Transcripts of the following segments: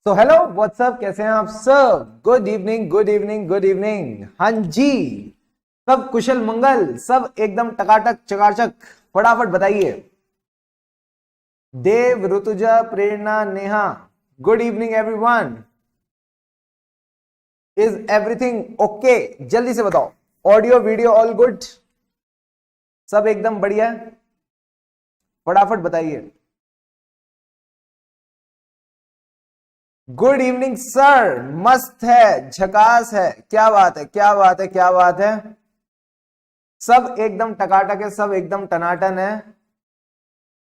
So hello what's up, कैसे हैं आप सब? Good evening, good evening, good evening. हाँ जी, सब कुशल मंगल, सब एकदम टकाटक चकाचक। फटाफट बताइए। Dev, Rituja, Prerna, Neha, good evening everyone. Is everything okay? जल्दी से बताओ। Audio video all good? सब एकदम बढ़िया? फटाफट बताइए। गुड इवनिंग सर, मस्त है, झकास है, क्या बात है, क्या बात है, क्या बात है। सब एकदम टकाटक है, सब एकदम टनाटन है।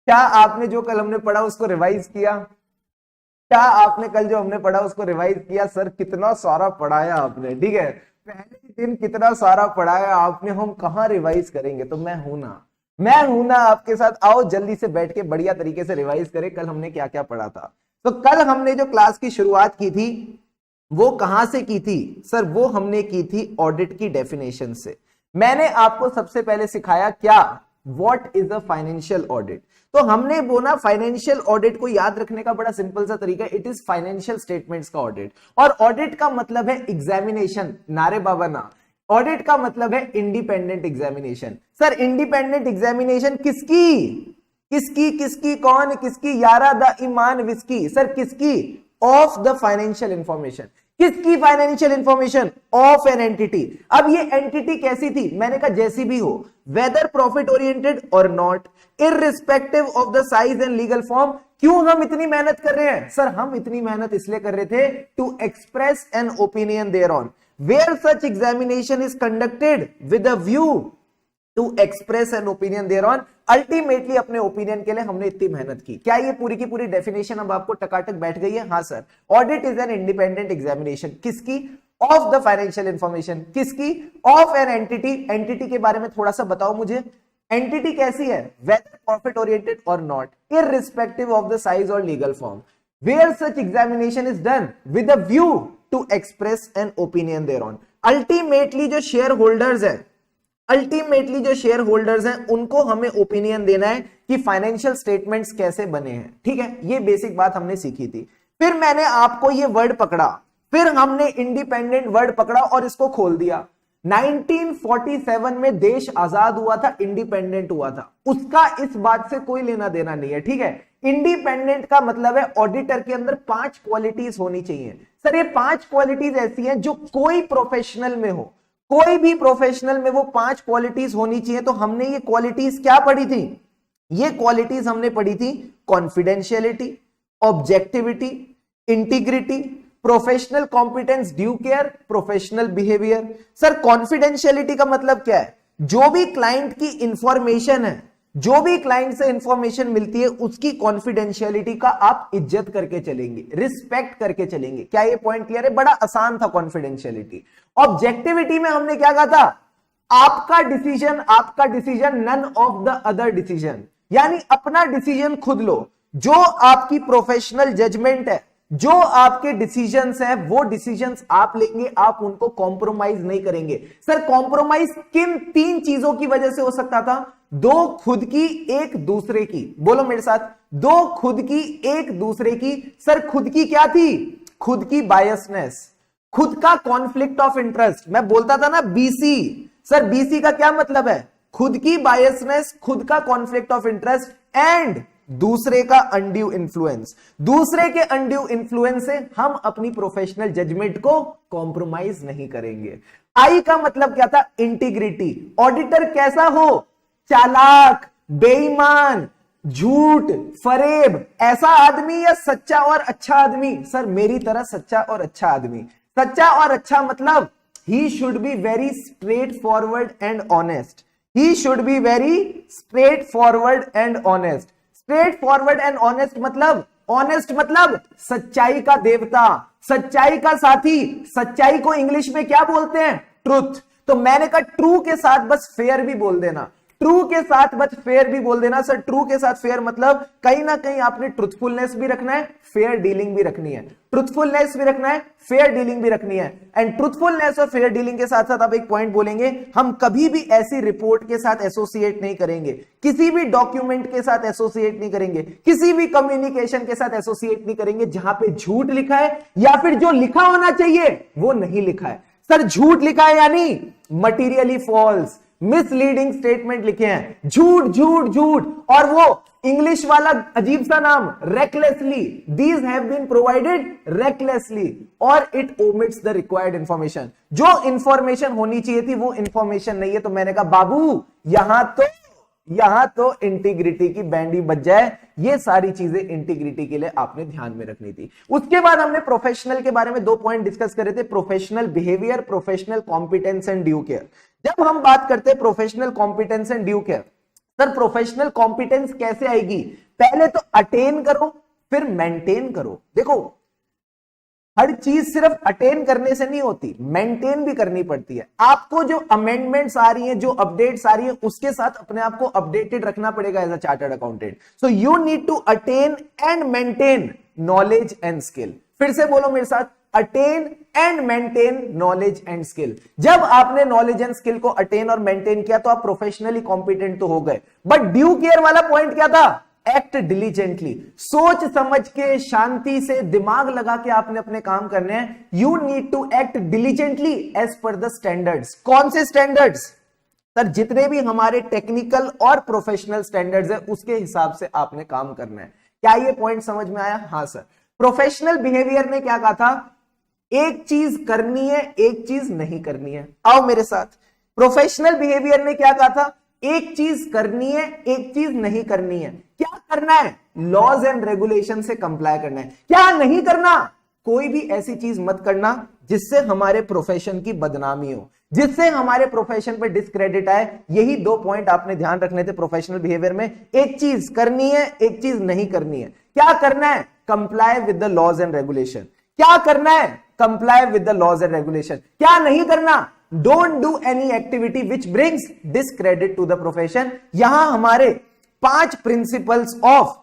क्या आपने जो कल हमने पढ़ा उसको रिवाइज किया? क्या आपने कल जो हमने पढ़ा उसको रिवाइज किया? सर कितना सारा पढ़ाया आपने, ठीक है, पहले दिन कितना सारा पढ़ाया आपने, हम कहाँ रिवाइज करेंगे। तो मैं हूं ना आपके साथ। आओ जल्दी से बैठ के बढ़िया तरीके से रिवाइज करें कल हमने क्या क्या पढ़ा था। तो कल हमने जो क्लास की शुरुआत की थी वो कहां से की थी सर? वो हमने की थी ऑडिट की डेफिनेशन से। मैंने आपको सबसे पहले सिखाया क्या, what is a financial audit. तो हमने वो ना फाइनेंशियल ऑडिट को याद रखने का बड़ा सिंपल सा तरीका, इट इज फाइनेंशियल स्टेटमेंट्स का ऑडिट। और ऑडिट का मतलब है एग्जामिनेशन, नारे बाबा ना। ऑडिट का मतलब है independent examination. Sir independent examination किसकी किसकी किसकी कौन किसकी? यारा द ईमान विस्की। सर किसकी? Of the financial information. किसकी financial information? Of an entity. अब ये एंटिटी कैसी थी? मैंने कहा जैसी भी हो, वेदर प्रॉफिट ओरिएंटेड और not, irrespective of the size and legal form. क्यों हम इतनी मेहनत कर रहे हैं सर? हम इतनी मेहनत इसलिए कर रहे थे to express an opinion thereon, where such examination is conducted with a view to express an opinion thereon. Ultimately अपने ओपिनियन के लिए हमने इतनी मेहनत की। क्या ये पूरी की पूरी डेफिनेशन अब आपको टकाटक बैठ गई है? हाँ sir. Audit is an independent examination. किसकी? Of the financial information. किसकी? Of an entity. एंटिटी के बारे में थोड़ा सा बताओ मुझे। एंटिटी कैसी है? वेदर प्रॉफिट ओरिएंटेड और not, irrespective of the size और legal form, where such examination is done with a view to express an opinion thereon. Ultimately जो शेयर होल्डर्स है, अल्टीमेटली जो शेयर होल्डर्स हैं उनको हमें ओपिनियन देना है कि फाइनेंशियल स्टेटमेंट्स कैसे बने हैं। ठीक है, ये बेसिक बात हमने सीखी थी। फिर मैंने आपको ये वर्ड पकड़ा, फिर हमने इंडिपेंडेंट वर्ड पकड़ा और इसको खोल दिया। 1947 में देश आजाद हुआ था, इंडिपेंडेंट हुआ था, उसका इस बात से कोई लेना देना नहीं है। ठीक है, इंडिपेंडेंट का मतलब है ऑडिटर के अंदर 5 क्वालिटीज होनी चाहिए। सर ये 5 क्वालिटीज ऐसी हैं जो कोई प्रोफेशनल में हो, कोई भी प्रोफेशनल में वो 5 क्वालिटीज होनी चाहिए। तो हमने ये क्वालिटीज क्या पढ़ी थी? ये क्वालिटीज हमने पढ़ी थी confidentiality, objectivity, integrity, professional competence, due care, professional behaviour. Sir confidentiality का मतलब क्या है? जो भी क्लाइंट की इंफॉर्मेशन है, जो भी क्लाइंट से इंफॉर्मेशन मिलती है उसकी कॉन्फिडेंशियलिटी का आप इज्जत करके चलेंगे, रिस्पेक्ट करके चलेंगे। क्या ये पॉइंट क्लियर है? बड़ा आसान था कॉन्फिडेंशियलिटी। ऑब्जेक्टिविटी में हमने क्या कहा था? आपका decision none of the other decision, यानी अपना डिसीजन खुद लो। जो आपकी प्रोफेशनल जजमेंट है, जो आपके डिसीजंस हैं, वो डिसीजंस आप लेंगे, आप उनको कॉम्प्रोमाइज नहीं करेंगे। सर कॉम्प्रोमाइज किन 3 चीजों की वजह से हो सकता था? 2 खुद की, 1 दूसरे की। बोलो मेरे साथ, 2 खुद की, 1 दूसरे की। सर खुद की क्या थी? खुद की बायसनेस, खुद का कॉन्फ्लिक्ट ऑफ इंटरेस्ट। मैं बोलता था ना बीसी, सर बीसी का क्या मतलब है? खुद की बायसनेस, खुद का कॉन्फ्लिक्ट ऑफ इंटरेस्ट एंड दूसरे का अनड्यू इन्फ्लुएंस। दूसरे के अनड्यू इन्फ्लुएंस से हम अपनी प्रोफेशनल जजमेंट को कॉम्प्रोमाइज नहीं करेंगे। आई का मतलब क्या था? इंटीग्रिटी। ऑडिटर कैसा हो? चालाक, बेईमान, झूठ, फरेब, ऐसा आदमी या सच्चा और अच्छा आदमी? सर मेरी तरह सच्चा और अच्छा आदमी। सच्चा और अच्छा मतलब he should be very straight forward and honest. He should be very straight forward and honest. Straight forward and honest मतलब, ऑनेस्ट मतलब सच्चाई का देवता, सच्चाई का साथी। सच्चाई को इंग्लिश में क्या बोलते हैं? ट्रुथ। तो मैंने कहा ट्रू के साथ बस फेयर भी बोल देना। ट्रू के साथ बस फेयर भी बोल देना। सर ट्रू के साथ फेयर मतलब कहीं ना कहीं आपने ट्रुथफुलनेस भी रखना है, फेयर डीलिंग भी रखनी है, ट्रुथफुलनेस भी रखना है, फेयर डीलिंग भी रखनी है। एंड ट्रुथफुलनेस और फेयर डीलिंग के साथ साथ आप एक पॉइंट बोलेंगे, हम कभी भी ऐसी रिपोर्ट के साथ एसोसिएट नहीं करेंगे, किसी भी डॉक्यूमेंट के साथ एसोसिएट नहीं करेंगे, किसी भी कम्युनिकेशन के साथ एसोसिएट नहीं करेंगे जहां पे झूठ लिखा है या फिर जो लिखा होना चाहिए वो नहीं लिखा है। सर झूठ लिखा है यानी मटीरियली फॉल्स, मिसलीडिंग स्टेटमेंट लिखे हैं, झूठ झूठ झूठ, और वो इंग्लिश वाला अजीब सा नाम recklessly, these have been provided recklessly, और it omits the required information. जो इंफॉर्मेशन होनी चाहिए थी वो इंफॉर्मेशन नहीं है। तो मैंने कहा बाबू यहां तो इंटीग्रिटी की बैंडी बज जाए। ये सारी चीजें इंटीग्रिटी के लिए आपने ध्यान में रखनी थी। उसके बाद हमने प्रोफेशनल के बारे में 2 पॉइंट डिस्कस करे थे, professional behaviour, professional competence and due care. जब हम बात करते हैं professional competence and due care, sir professional competence कैसे आएगी? पहले तो अटेन करो फिर मेंटेन करो। देखो हर चीज सिर्फ अटेन करने से नहीं होती, मेंटेन भी करनी पड़ती है। आपको जो अमेंडमेंट्स आ रही हैं, जो अपडेट्स आ रही हैं, उसके साथ अपने आप को अपडेटेड रखना पड़ेगा as a chartered accountant. So you need to attain and maintain knowledge and skill. फिर से बोलो मेरे साथ, attain and maintain knowledge and skill. जब आपने नॉलेज एंड स्किल को अटेन और मेंटेन किया तो आप प्रोफेशनली कॉम्पिटेंट तो हो गए। बट ड्यू केयर वाला पॉइंट क्या था? एक्ट डिलीजेंटली, सोच समझ के, शांति से, दिमाग लगा के आपने अपने काम करने हैं। You need to act diligently as per the standards. कौन से स्टैंडर्ड्स? सर जितने भी हमारे टेक्निकल और प्रोफेशनल स्टैंडर्ड्स है उसके हिसाब से आपने काम करना है। क्या ये पॉइंट समझ में आया? हाँ सर। प्रोफेशनल बिहेवियर ने क्या कहा था? एक चीज करनी है, एक चीज नहीं करनी है। आओ मेरे साथ। प्रोफेशनल बिहेवियर ने क्या कहा था? एक चीज करनी है, एक चीज नहीं करनी है। क्या करना है? लॉज एंड रेगुलेशन से कंप्लाई करना है। क्या नहीं करना? कोई भी ऐसी चीज मत करना जिससे हमारे प्रोफेशन की बदनामी हो, जिससे हमारे प्रोफेशन पे डिस्क्रेडिट आए। यही 2 पॉइंट आपने ध्यान रखने थे प्रोफेशनल बिहेवियर में। एक चीज करनी है, एक चीज नहीं करनी है। क्या करना है? Comply with the laws and regulation. क्या करना है? Comply with the laws and regulation. क्या नहीं करना? Don't do any activity which brings discredit to the profession. यहां हमारे 5 प्रिंसिपल्स ऑफ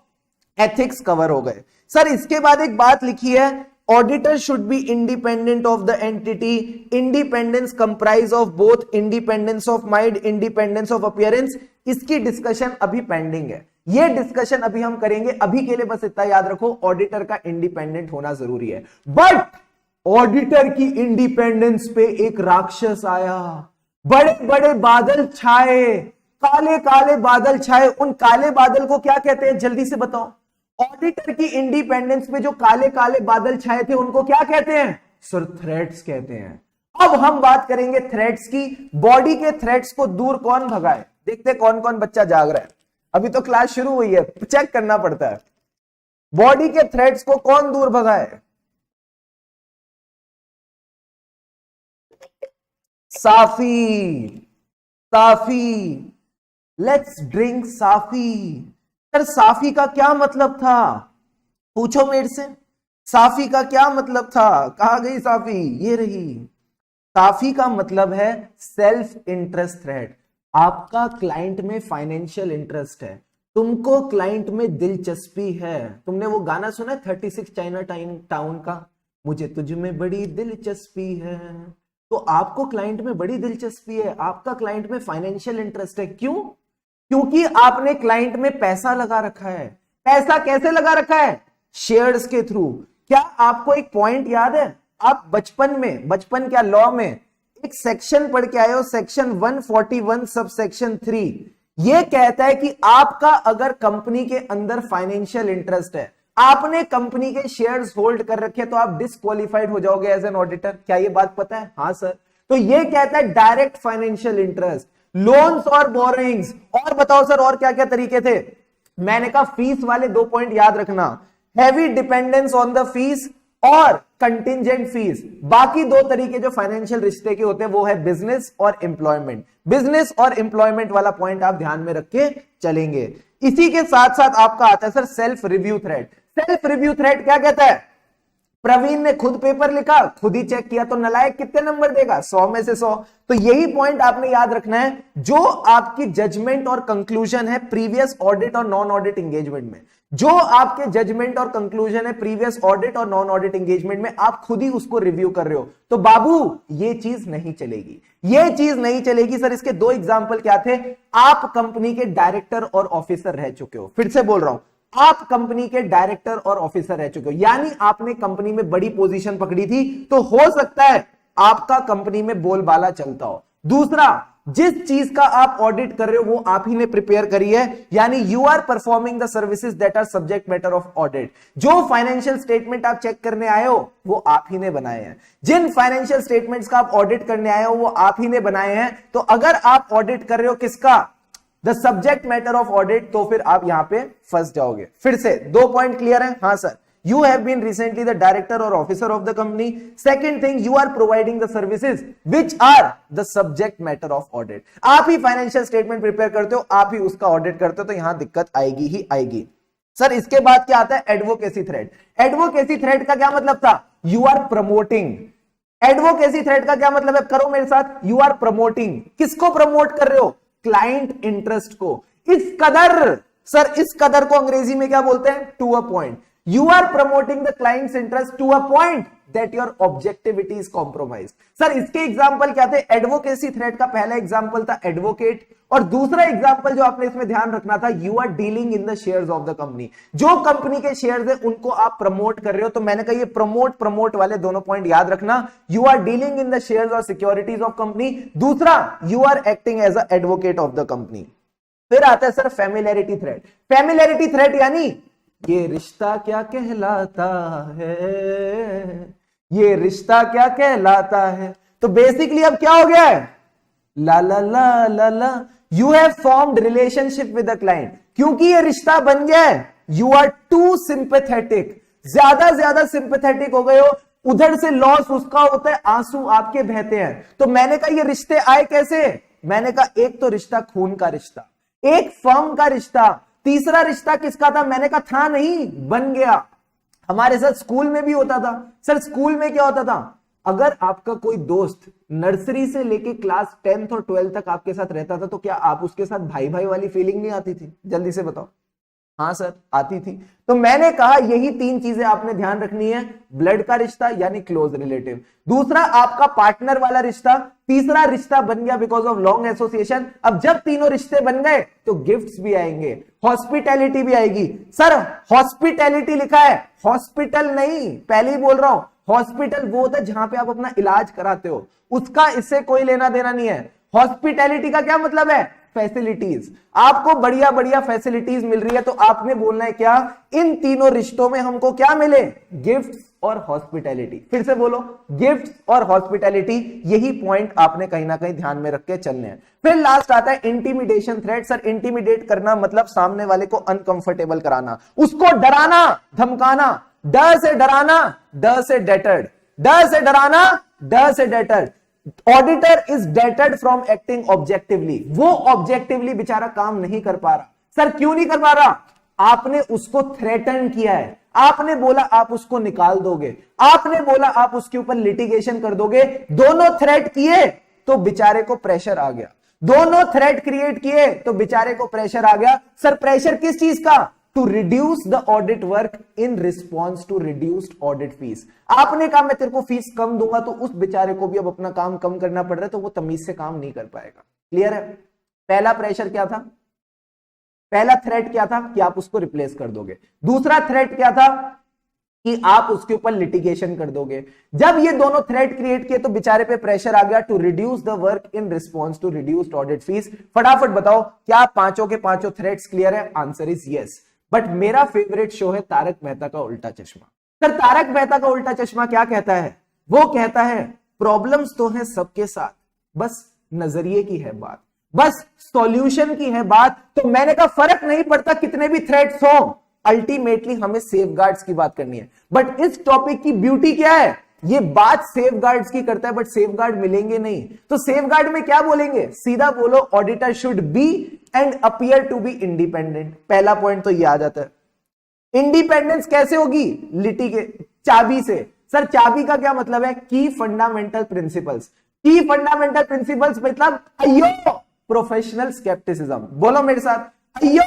एथिक्स कवर हो गए। सर इसके बाद एक बात लिखी है, auditor should be independent of the entity, independence comprise of both independence of mind, independence of appearance. इसकी डिस्कशन अभी पेंडिंग है, ये डिस्कशन अभी हम करेंगे। अभी के लिए बस इतना याद रखो, ऑडिटर का इंडिपेंडेंट होना जरूरी है। बट ऑडिटर की इंडिपेंडेंस पे एक राक्षस आया, बड़े बड़े बादल छाए, काले काले बादल छाए। उन काले बादल को क्या कहते हैं जल्दी से बताओ? ऑडिटर की इंडिपेंडेंस पे जो काले काले बादल छाए थे उनको क्या कहते हैं? सर थ्रेट्स कहते हैं। अब हम बात करेंगे थ्रेट्स की। बॉडी के थ्रेट्स को दूर कौन भगाए? देखते कौन कौन बच्चा जाग रहा है। अभी तो क्लास शुरू हुई है, चेक करना पड़ता है। बॉडी के थ्रेट्स को कौन दूर भगाए? साफी, साफी, लेट्स ड्रिंक साफी। सर साफी का क्या मतलब था? पूछो मेरे से, साफी का क्या मतलब था? कहां गई साफी? ये रही। साफी का मतलब है सेल्फ इंटरेस्ट थ्रेट। आपका क्लाइंट में फाइनेंशियल इंटरेस्ट है, तुमको क्लाइंट में दिलचस्पी है। तुमने वो गाना सुना है 36 चाइना टाउन का, मुझे तुझ में बड़ी दिलचस्पी है। तो आपको क्लाइंट में बड़ी दिलचस्पी है, आपका क्लाइंट में फाइनेंशियल इंटरेस्ट है। क्यों? क्योंकि आपने क्लाइंट में पैसा लगा रखा है। पैसा कैसे लगा रखा है? शेयर्स के थ्रू। क्या आपको एक पॉइंट याद है? आप बचपन क्या लॉ में एक सेक्शन पढ़ के आए हो, सेक्शन 141 सब सेक्शन 3। यह कहता है कि आपका अगर कंपनी के अंदर फाइनेंशियल इंटरेस्ट है, आपने कंपनी के शेयर्स होल्ड कर रखे तो आप डिस्क्वालिफाइड हो जाओगे एज एन ऑडिटर। क्या ये बात पता है? हाँ सर। तो ये कहता है डायरेक्ट फाइनेंशियल इंटरेस्ट, लोन्स और बोरोइंग्स। और बताओ सर और क्या क्या तरीके थे? मैंने कहा फीस वाले 2 पॉइंट याद रखना, heavy dependence on the fees और कंटिजेंट फीस। बाकी 2 तरीके जो फाइनेंशियल रिश्ते के होते हैं वो है बिजनेस और एम्प्लॉयमेंट। बिजनेस और एम्प्लॉयमेंट वाला पॉइंट आप ध्यान में रख के चलेंगे। इसी के साथ साथ आपका आता है sir self review threat. Self review threat क्या कहता है? प्रवीण ने खुद पेपर लिखा, खुद ही चेक किया, तो नालायक कितने नंबर देगा? 100 में से 100। तो यही पॉइंट आपने याद रखना है, जो आपकी जजमेंट और कंक्लूजन है प्रीवियस ऑडिट और नॉन ऑडिट एंगेजमेंट में, जो आपके जजमेंट और कंक्लूजन है प्रीवियस ऑडिट और नॉन ऑडिट एंगेजमेंट में, आप खुद ही उसको रिव्यू कर रहे हो, तो बाबू ये चीज नहीं चलेगी, ये चीज नहीं चलेगी। सर इसके 2 एग्जांपल क्या थे? आप कंपनी के डायरेक्टर और ऑफिसर रह चुके हो, फिर से बोल रहा हूं, आप कंपनी के डायरेक्टर और ऑफिसर रह चुके हो, यानी आपने कंपनी में बड़ी पोजीशन पकड़ी थी, तो हो सकता है आपका कंपनी में बोलबाला चलता हो। दूसरा, जिस चीज का आप ऑडिट कर रहे हो वो आप ही ने प्रिपेयर करी है, यानी you are performing the services that are subject matter of audit. जो फाइनेंशियल स्टेटमेंट आप चेक करने आए हो वो आप ही ने बनाए हैं, जिन फाइनेंशियल स्टेटमेंट्स का आप ऑडिट करने आए हो वो आप ही ने बनाए हैं। तो अगर आप ऑडिट कर रहे हो किसका? The subject matter of audit, तो फिर आप यहां पे फंस जाओगे। फिर से 2 पॉइंट क्लियर है? हाँ sir, you have been recently the director or officer of the company. Second thing, you are providing the services which are the subject matter of audit. आप ही फाइनेंशियल स्टेटमेंट प्रिपेयर करते हो, आप ही उसका audit करते हो, तो यहां दिक्कत आएगी ही आएगी। सर इसके बाद क्या आता है? Advocacy thread. एडवोकेसी थ्रेड का क्या मतलब था? You are promoting. Advocacy threat का क्या मतलब है? करो मेरे साथ, यू आर प्रमोटिंग। किसको प्रमोट कर रहे हो? क्लाइंट इंटरेस्ट को। इस कदर, सर इस कदर को अंग्रेजी में क्या बोलते हैं? To a point. You are promoting the client's interest to a point that your objectivity is compromised. Sir इसके एग्जांपल क्या थे? एडवोकेसी थ्रेड का पहला एग्जांपल था एडवोकेट, और दूसरा एग्जांपल जो आपने इसमें ध्यान रखना था, you are dealing in the shares of the company. जो कंपनी के शेयर्स है उनको आप प्रमोट कर रहे हो, तो मैंने कहा ये प्रमोट वाले दोनों पॉइंट याद रखना। You are dealing in the shares और सिक्योरिटीज ऑफ कंपनी। दूसरा, you are acting as a advocate of the company. फिर आता है sir familiarity threat. Familiarity threat यानी ये रिश्ता क्या कहलाता है, ये रिश्ता क्या कहलाता है। तो बेसिकली अब क्या हो गया है? ला ला ला ला ला, you have formed relationship with the client. क्योंकि ये रिश्ता बन गया है, यू आर टू सिंपैथेटिक, ज्यादा सिंपैथेटिक हो गए हो। उधर से लॉस उसका होता है, आंसू आपके बहते हैं। तो मैंने कहा ये रिश्ते आए कैसे? मैंने कहा एक तो रिश्ता खून का रिश्ता, एक फर्म का रिश्ता, तीसरा रिश्ता किसका था? मैंने कहा था नहीं, बन गया। हमारे साथ स्कूल में भी होता था। सर स्कूल में क्या होता था? अगर आपका कोई दोस्त नर्सरी से लेके क्लास 10th और 12th तक आपके साथ रहता था, तो क्या आप उसके साथ भाई भाई वाली फीलिंग नहीं आती थी? जल्दी से बताओ। हाँ सर आती थी। तो मैंने कहा यही 3 चीजें आपने ध्यान रखनी है। ब्लड का रिश्ता यानी क्लोज रिलेटिव, दूसरा आपका पार्टनर वाला रिश्ता, तीसरा रिश्ता बन गया बिकॉज ऑफ लॉन्ग एसोसिएशन। अब जब तीनों रिश्ते बन गए तो गिफ्ट्स भी आएंगे, हॉस्पिटैलिटी भी आएगी। सर हॉस्पिटैलिटी लिखा है, हॉस्पिटल नहीं, पहले ही बोल रहा हूं, हॉस्पिटल वो होता है जहां पे आप अपना इलाज कराते हो, उसका इससे कोई लेना देना नहीं है। हॉस्पिटैलिटी का क्या मतलब है? फैसिलिटीज। आपको बढ़िया बढ़िया फैसिलिटीज मिल रही है, तो आपने बोलना है क्या? इन तीनों रिश्तों में हमको क्या मिले? गिफ्ट्स और हॉस्पिटैलिटी। फिर से बोलो, गिफ्ट्स और हॉस्पिटैलिटी। यही पॉइंट आपने कहीं ना कहीं ध्यान में रख के चलने हैं। फिर लास्ट आता है इंटिमिडेशन थ्रेट। सर इंटिमिडेट करना मतलब सामने वाले को अनकंफर्टेबल कराना, उसको डराना धमकाना। ड से डराना, ड से डेटर्ड, ड से डराना, ड से deterred. Auditor is deterred from acting objectively. वो ऑब्जेक्टिवली बेचारा काम नहीं कर पा रहा। सर क्यों नहीं कर पा रहा? आपने उसको थ्रेटन किया है, आपने बोला आप उसको निकाल दोगे, आपने बोला आप उसके ऊपर लिटिगेशन कर दोगे। दोनों थ्रेट किए तो बेचारे को प्रेशर आ गया, दोनों थ्रेट क्रिएट किए तो बेचारे को प्रेशर आ गया। सर प्रेशर किस चीज का? To reduce the audit work in response to reduced audit fees. आपने कहा मैं तेरे को फीस कम दूंगा, तो उस बेचारे को भी अब अपना काम कम करना पड़ रहा है, तो वो तमीज से काम नहीं कर पाएगा। क्लियर है? पहला प्रेशर क्या था? पहला थ्रेट क्या था? कि आप उसको रिप्लेस कर दोगे। दूसरा थ्रेट क्या था? कि आप उसके ऊपर लिटिगेशन कर दोगे। जब ये दोनों थ्रेट क्रिएट किए तो बेचारे पे प्रेशर आ गया to reduce the work in response to reduced audit fees. फटाफट बताओ क्या पांचों के पांचों थ्रेट्स क्लियर है? Answer is yes. बट मेरा फेवरेट शो है तारक मेहता का उल्टा चश्मा। सर तारक मेहता का उल्टा चश्मा क्या कहता है? वो कहता है प्रॉब्लम्स तो है सबके साथ, बस नजरिए की है बात, बस सॉल्यूशन की है बात। तो मैंने कहा फर्क नहीं पड़ता कितने भी थ्रेट्स हो, अल्टीमेटली हमें सेफगार्ड्स की बात करनी है। बट इस टॉपिक की ब्यूटी क्या है? ये बात सेफगार्ड्स की करता है, बट सेफगार्ड मिलेंगे नहीं। तो सेफगार्ड में क्या बोलेंगे? सीधा बोलो auditor should be and appear to be independent. पहला पॉइंट तो ये आ जाता है। इंडिपेंडेंस कैसे होगी? चाबी से। सर चाबी का क्या मतलब है? की फंडामेंटल प्रिंसिपल्स। की फंडामेंटल प्रिंसिपल्स मतलब अयो प्रोफेशनल स्केप्टिसिज्म। बोलो मेरे साथ, अयो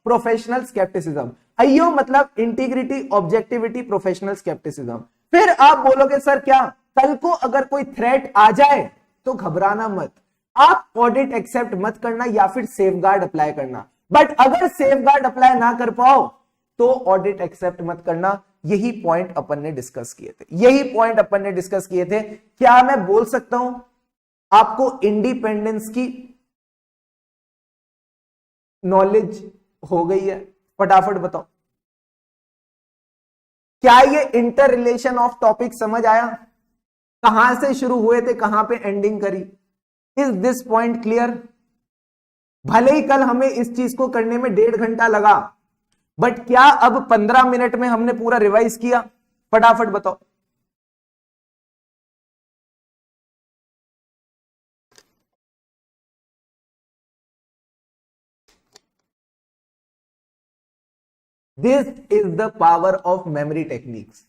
प्रोफेशनल स्केप्टिसिज्म। अयो मतलब इंटीग्रिटी, ऑब्जेक्टिविटी, प्रोफेशनल स्केप्टिसिज्म। फिर आप बोलोगे सर क्या, कल को अगर कोई थ्रेट आ जाए तो घबराना मत, आप ऑडिट एक्सेप्ट मत करना या फिर सेफगार्ड अप्लाई करना। बट अगर सेफगार्ड अप्लाई ना कर पाओ तो ऑडिट एक्सेप्ट मत करना। यही पॉइंट अपन ने डिस्कस किए थे, यही पॉइंट अपन ने डिस्कस किए थे। क्या मैं बोल सकता हूं आपको इंडिपेंडेंस की नॉलेज हो गई है? फटाफट बताओ, क्या ये इंटर रिलेशन ऑफ टॉपिक समझ आया? कहां से शुरू हुए थे, कहां पे एंडिंग करी? Is this point clear? भले ही कल हमें इस चीज को करने में 1.5 घंटा लगा, बट क्या अब 15 मिनट में हमने पूरा रिवाइज किया? फटाफट बताओ। This is the power of memory techniques.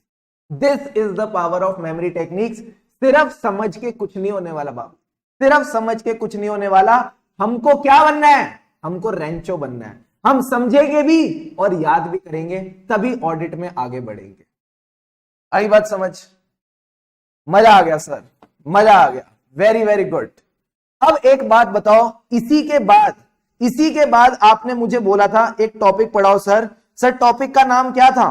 This is the power of memory techniques. सिर्फ समझ के कुछ नहीं होने वाला बाबू, सिर्फ समझ के कुछ नहीं होने वाला। हमको क्या बनना है? हमको रेंचो बनना है। हम समझेंगे भी और याद भी करेंगे, तभी ऑडिट में आगे बढ़ेंगे। आई बात समझ? मजा आ गया सर, मजा आ गया, वेरी वेरी गुड। अब एक बात बताओ, इसी के बाद आपने मुझे बोला था एक टॉपिक पढ़ाओ सर। सर टॉपिक का नाम क्या था?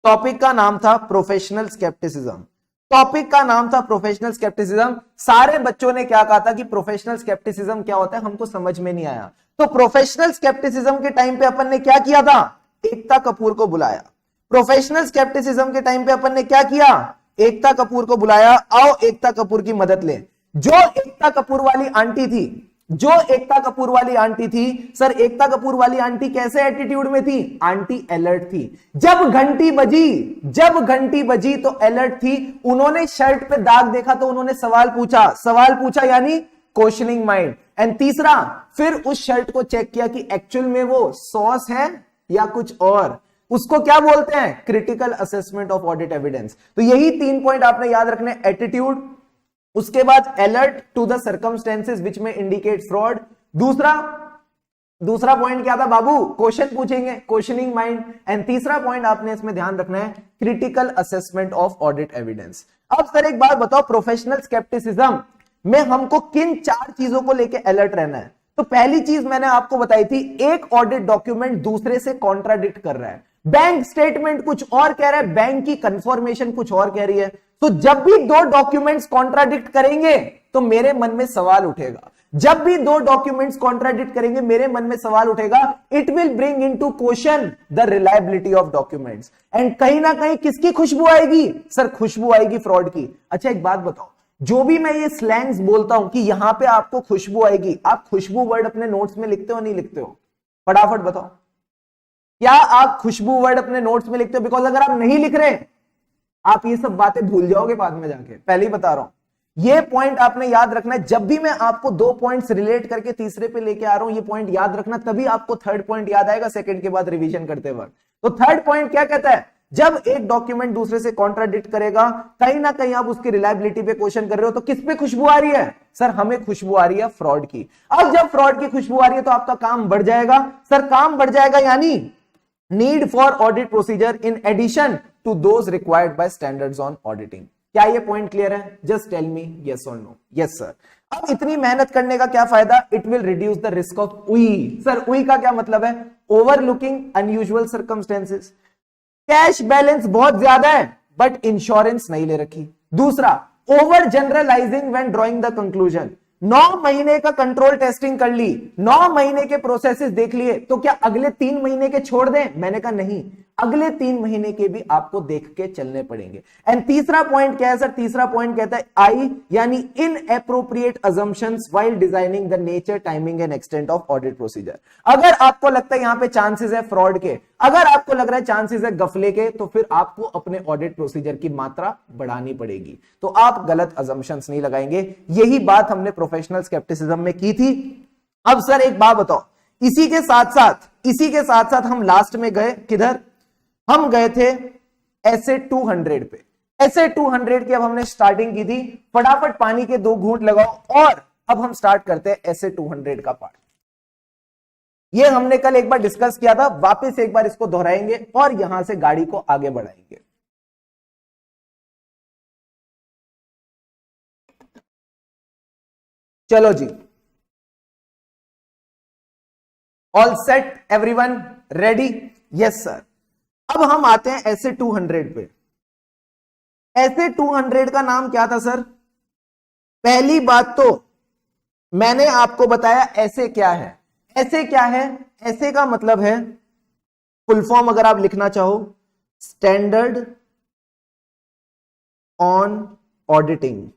टॉपिक का नाम था प्रोफेशनल स्केप्टिसिज्म। टॉपिक का नाम था प्रोफेशनल स्केप्टिसिज्म। सारे बच्चों ने क्या कहा था कि प्रोफेशनल स्केप्टिसिज्म क्या होता है, हमको समझ में नहीं आया। तो प्रोफेशनल स्केप्टिसिज्म के टाइम पे अपन ने क्या किया था? एकता कपूर को बुलाया। प्रोफेशनल स्केप्टिसिज्म के टाइम पे अपन ने क्या किया? एकता कपूर को बुलाया। आओ एकता कपूर की मदद ले। जो एकता कपूर वाली आंटी थी, जो एकता कपूर वाली आंटी थी, सर एकता कपूर वाली आंटी कैसे एटीट्यूड में थी? आंटी अलर्ट थी। जब घंटी बजी तो अलर्ट थी। उन्होंने शर्ट पे दाग देखा तो उन्होंने सवाल पूछा यानी क्वेश्चनिंग माइंड। एंड तीसरा, फिर उस शर्ट को चेक किया कि एक्चुअल में वो सॉस है या कुछ और। उसको क्या बोलते हैं? Critical assessment of audit evidence. तो यही 3 पॉइंट आपने याद रखने, एटीट्यूड, उसके बाद अलर्ट टू द सर्कमस्टेंसेस विच में इंडिकेट फ्रॉड। दूसरा पॉइंट क्या था बाबू? क्वेश्चन पूछेंगे, क्वेश्चनिंग माइंड। एंड तीसरा पॉइंट आपने इसमें ध्यान रखना है, critical assessment of audit evidence. अब सर एक बात बताओ, प्रोफेशनल स्केप्टिसिज्म में हमको किन 4 चीजों को लेकर अलर्ट रहना है? तो पहली चीज मैंने आपको बताई थी, एक ऑडिट डॉक्यूमेंट दूसरे से कॉन्ट्राडिक्ट कर रहा है। बैंक स्टेटमेंट कुछ और कह रहा है, बैंक की कंफर्मेशन कुछ और कह रही है। तो जब भी 2 डॉक्यूमेंट्स कॉन्ट्राडिक्ट करेंगे तो मेरे मन में सवाल उठेगा। जब भी 2 डॉक्यूमेंट्स कॉन्ट्राडिक्ट करेंगे मेरे मन में सवाल उठेगा। It will bring into question the reliability of documents. And कहीं ना कहीं किसकी खुशबू आएगी? सर खुशबू आएगी फ्रॉड की। अच्छा एक बात बताओ, जो भी मैं ये स्लैंग्स बोलता हूं कि यहां पे आपको खुशबू आएगी, आप खुशबू वर्ड अपने नोट्स में लिखते हो नहीं लिखते हो? फटाफट बताओ, क्या आप खुशबू वर्ड अपने नोट्स में लिखते हो? बिकॉज अगर आप नहीं लिख रहे, आप ये सब बातें भूल जाओगे बाद में जाके, पहले ही बता रहा हूं। ये पॉइंट आपने याद रखना है। जब भी मैं आपको 2 पॉइंट्स रिलेट करके तीसरे पे लेके आ रहा हूं, ये पॉइंट याद रखना, तभी आपको थर्ड पॉइंट याद आएगा सेकंड के बाद रिवीजन करते वक्त। तो थर्ड पॉइंट क्या कहता है? जब एक डॉक्यूमेंट दूसरे से कॉन्ट्राडिक्ट करेगा, कहीं ना कहीं आप उसकी रिलायबिलिटी पे क्वेश्चन कर रहे हो, तो किस पे खुशबू आ रही है? सर हमें खुशबू आ रही है फ्रॉड की। अब जब फ्रॉड की खुशबू आ रही है तो आपका काम बढ़ जाएगा। सर काम बढ़ जाएगा यानी need for audit procedure in addition to those required by standards on auditing. क्या ये पॉइंट क्लियर है? जस्ट टेल मी यस और नो। Yes sir. अब इतनी मेहनत करने का क्या फायदा? It will reduce the risk of उई। सर उई का क्या मतलब है? Overlooking unusual circumstances. Cash balance बहुत ज्यादा है बट इंश्योरेंस नहीं ले रखी। दूसरा, over generalising when drawing the conclusion. 9 महीने का कंट्रोल टेस्टिंग कर ली, 9 महीने के प्रोसेसेस देख लिए, तो क्या अगले 3 महीने के छोड़ दें? मैंने कहा नहीं, अगले 3 महीने के भी आपको देख के चलने पड़ेंगे। एंड तीसरा पॉइंट क्या है सर? तीसरा पॉइंट कहता है आई यानी inappropriate assumptions while designing the nature, timing and extent of audit procedure. अगर आपको लगता है यहां पे चांसेस है फ्रॉड के, अगर आपको लग रहा है चांसेस है गफले के, तो फिर आपको अपने ऑडिट प्रोसीजर की मात्रा बढ़ानी पड़ेगी। तो आप गलत अजम्पशंस नहीं लगाएंगे। यही बात हमने प्रोफेशनल स्केप्टिसिज्म में की थी। अब सर एक बात बताओ, इसी के साथ साथ हम लास्ट में गए किधर? हम गए थे ऐसे 200 पे। ऐसे 200 की अब हमने स्टार्टिंग की थी, फटाफट पानी के 2 घूंट लगाओ और अब हम स्टार्ट करते हैं ऐसे 200 का पार्ट। ये हमने कल एक बार डिस्कस किया था, वापस एक बार इसको दोहराएंगे और यहां से गाड़ी को आगे बढ़ाएंगे। चलो जी, all set, everyone ready? Yes sir. अब हम आते हैं ऐसे 200 पे। ऐसे 200 का नाम क्या था सर? पहली बात तो मैंने आपको बताया ऐसे क्या है। ऐसे क्या है? ऐसे का मतलब है, फुल फॉर्म अगर आप लिखना चाहो, स्टैंडर्ड ऑन ऑडिटिंग।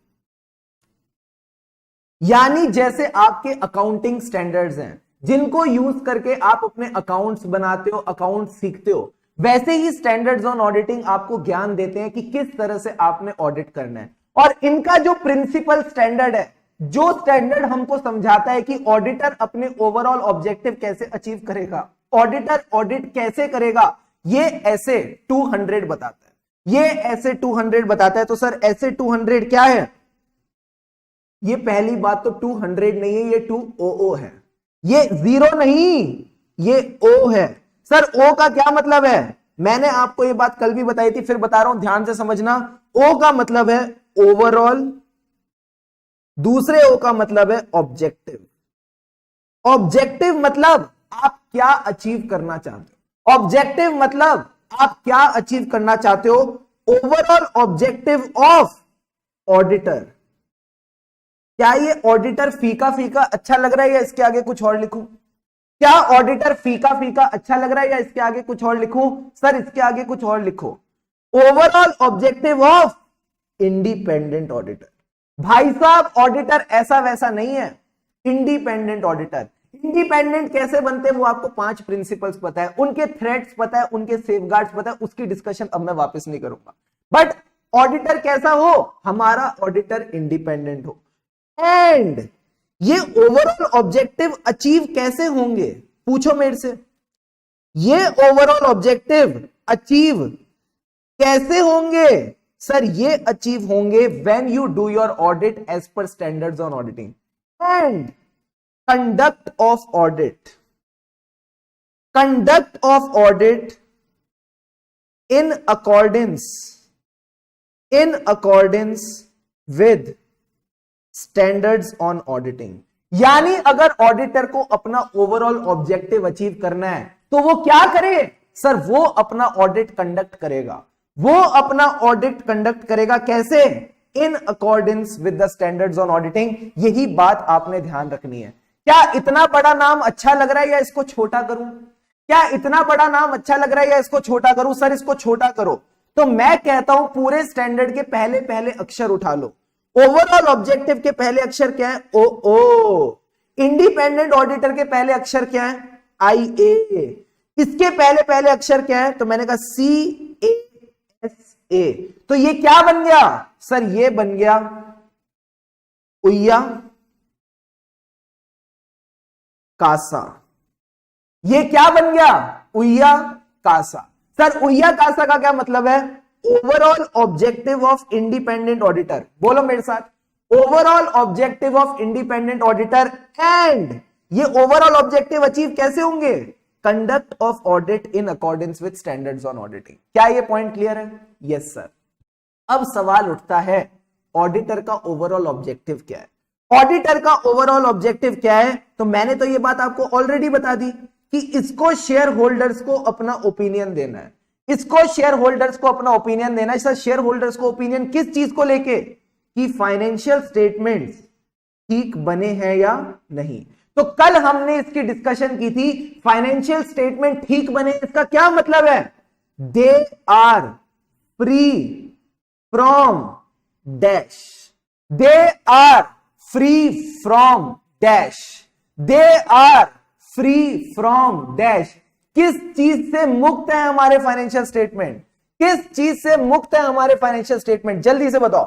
यानी जैसे आपके अकाउंटिंग स्टैंडर्ड्स हैं जिनको यूज करके आप अपने अकाउंट्स बनाते हो, अकाउंट सीखते हो, वैसे ही स्टैंडर्ड्स ऑन ऑडिटिंग आपको ज्ञान देते हैं कि किस तरह से आपने ऑडिट करना है। और इनका जो प्रिंसिपल स्टैंडर्ड है, जो स्टैंडर्ड हमको समझाता है कि ऑडिटर अपने ओवरऑल ऑब्जेक्टिव कैसे अचीव करेगा, ऑडिटर ऑडिट कैसे करेगा, ये ऐसे 200 बताता है। ये ऐसे 200 बताता है। तो सर ऐसे 200 क्या है? ये पहली बात तो 200 नहीं है, ये 200 है। ये 0 नहीं, ये O है। सर O का क्या मतलब है? मैंने आपको ये बात कल भी बताई थी, फिर बता रहा हूं, ध्यान से समझना। O का मतलब है ओवरऑल, दूसरे O का मतलब है ऑब्जेक्टिव। ऑब्जेक्टिव मतलब आप क्या अचीव करना चाहते हो। ऑब्जेक्टिव मतलब आप क्या अचीव करना चाहते हो। Overall objective of auditor. क्या ये ऑडिटर फीका फीका अच्छा लग रहा है या इसके आगे कुछ और लिखूं? क्या ऑडिटर फीका फीका अच्छा लग रहा है या इसके आगे कुछ और लिखूं? सर इसके आगे कुछ और लिखो, overall objective of independent auditor. भाई साहब ऑडिटर ऐसा वैसा नहीं है, इंडिपेंडेंट ऑडिटर। इंडिपेंडेंट कैसे बनते हैं वो आपको 5 प्रिंसिपल्स पता है, उनके थ्रेड्स पता है, उनके सेफगार्ड्स पता है, उसकी डिस्कशन अब मैं वापस नहीं करूंगा। बट ऑडिटर कैसा हो? हमारा ऑडिटर इंडिपेंडेंट हो। एंड ये ओवरऑल ऑब्जेक्टिव अचीव कैसे होंगे? पूछो मेरे से, ये ओवरऑल ऑब्जेक्टिव अचीव कैसे होंगे? सर ये अचीव होंगे when you do your audit as per standards on auditing and conduct of audit. Conduct of audit in accordance with standards on auditing. यानी अगर ऑडिटर को अपना ओवरऑल ऑब्जेक्टिव अचीव करना है तो वो क्या करे? सर वो अपना ऑडिट कंडक्ट करेगा। वो अपना ऑडिट कंडक्ट करेगा कैसे? इन accordance with the standards on auditing. यही बात आपने ध्यान रखनी है। क्या इतना बड़ा नाम अच्छा लग रहा है या इसको छोटा करूं? क्या इतना बड़ा नाम अच्छा लग रहा है या इसको छोटा करूं? सर इसको छोटा करो। तो मैं कहता हूं पूरे स्टैंडर्ड के पहले पहले अक्षर उठा लो। ओवरऑल ऑब्जेक्टिव के पहले अक्षर क्या है? ओ। इंडिपेंडेंट ऑडिटर के पहले अक्षर क्या है? IA। इसके पहले पहले अक्षर क्या है? तो मैंने कहा CASA। तो ये क्या बन गया? सर ये बन गया उय्या कासा। ये क्या बन गया? उय्या कासा। सर उय्या कासा का क्या मतलब है? Overall objective of independent auditor. बोलो मेरे साथ, overall objective of independent auditor. And ये ओवरऑल ऑब्जेक्टिव अचीव कैसे होंगे? Conduct of audit in accordance with standards on auditing. क्या ये पॉइंट क्लियर है? Yes sir. अब सवाल उठता है ऑडिटर का ओवरऑल ऑब्जेक्टिव क्या है? ऑडिटर का ओवरऑल ऑब्जेक्टिव क्या है? तो मैंने तो ये बात आपको ऑलरेडी बता दी कि इसको शेयर होल्डर्स को अपना ओपिनियन देना है। इसको शेयर होल्डर्स को अपना ओपिनियन देना है। सर शेयर होल्डर्स को ओपिनियन किस चीज को लेके? कि फाइनेंशियल स्टेटमेंट्स ठीक बने हैं या नहीं। तो कल हमने इसकी डिस्कशन की थी, फाइनेंशियल स्टेटमेंट ठीक बने इसका क्या मतलब है? They are free from dash. They are free from dash. They are free from dash. किस चीज से मुक्त है हमारे फाइनेंशियल स्टेटमेंट? किस चीज से मुक्त है हमारे फाइनेंशियल स्टेटमेंट? जल्दी से बताओ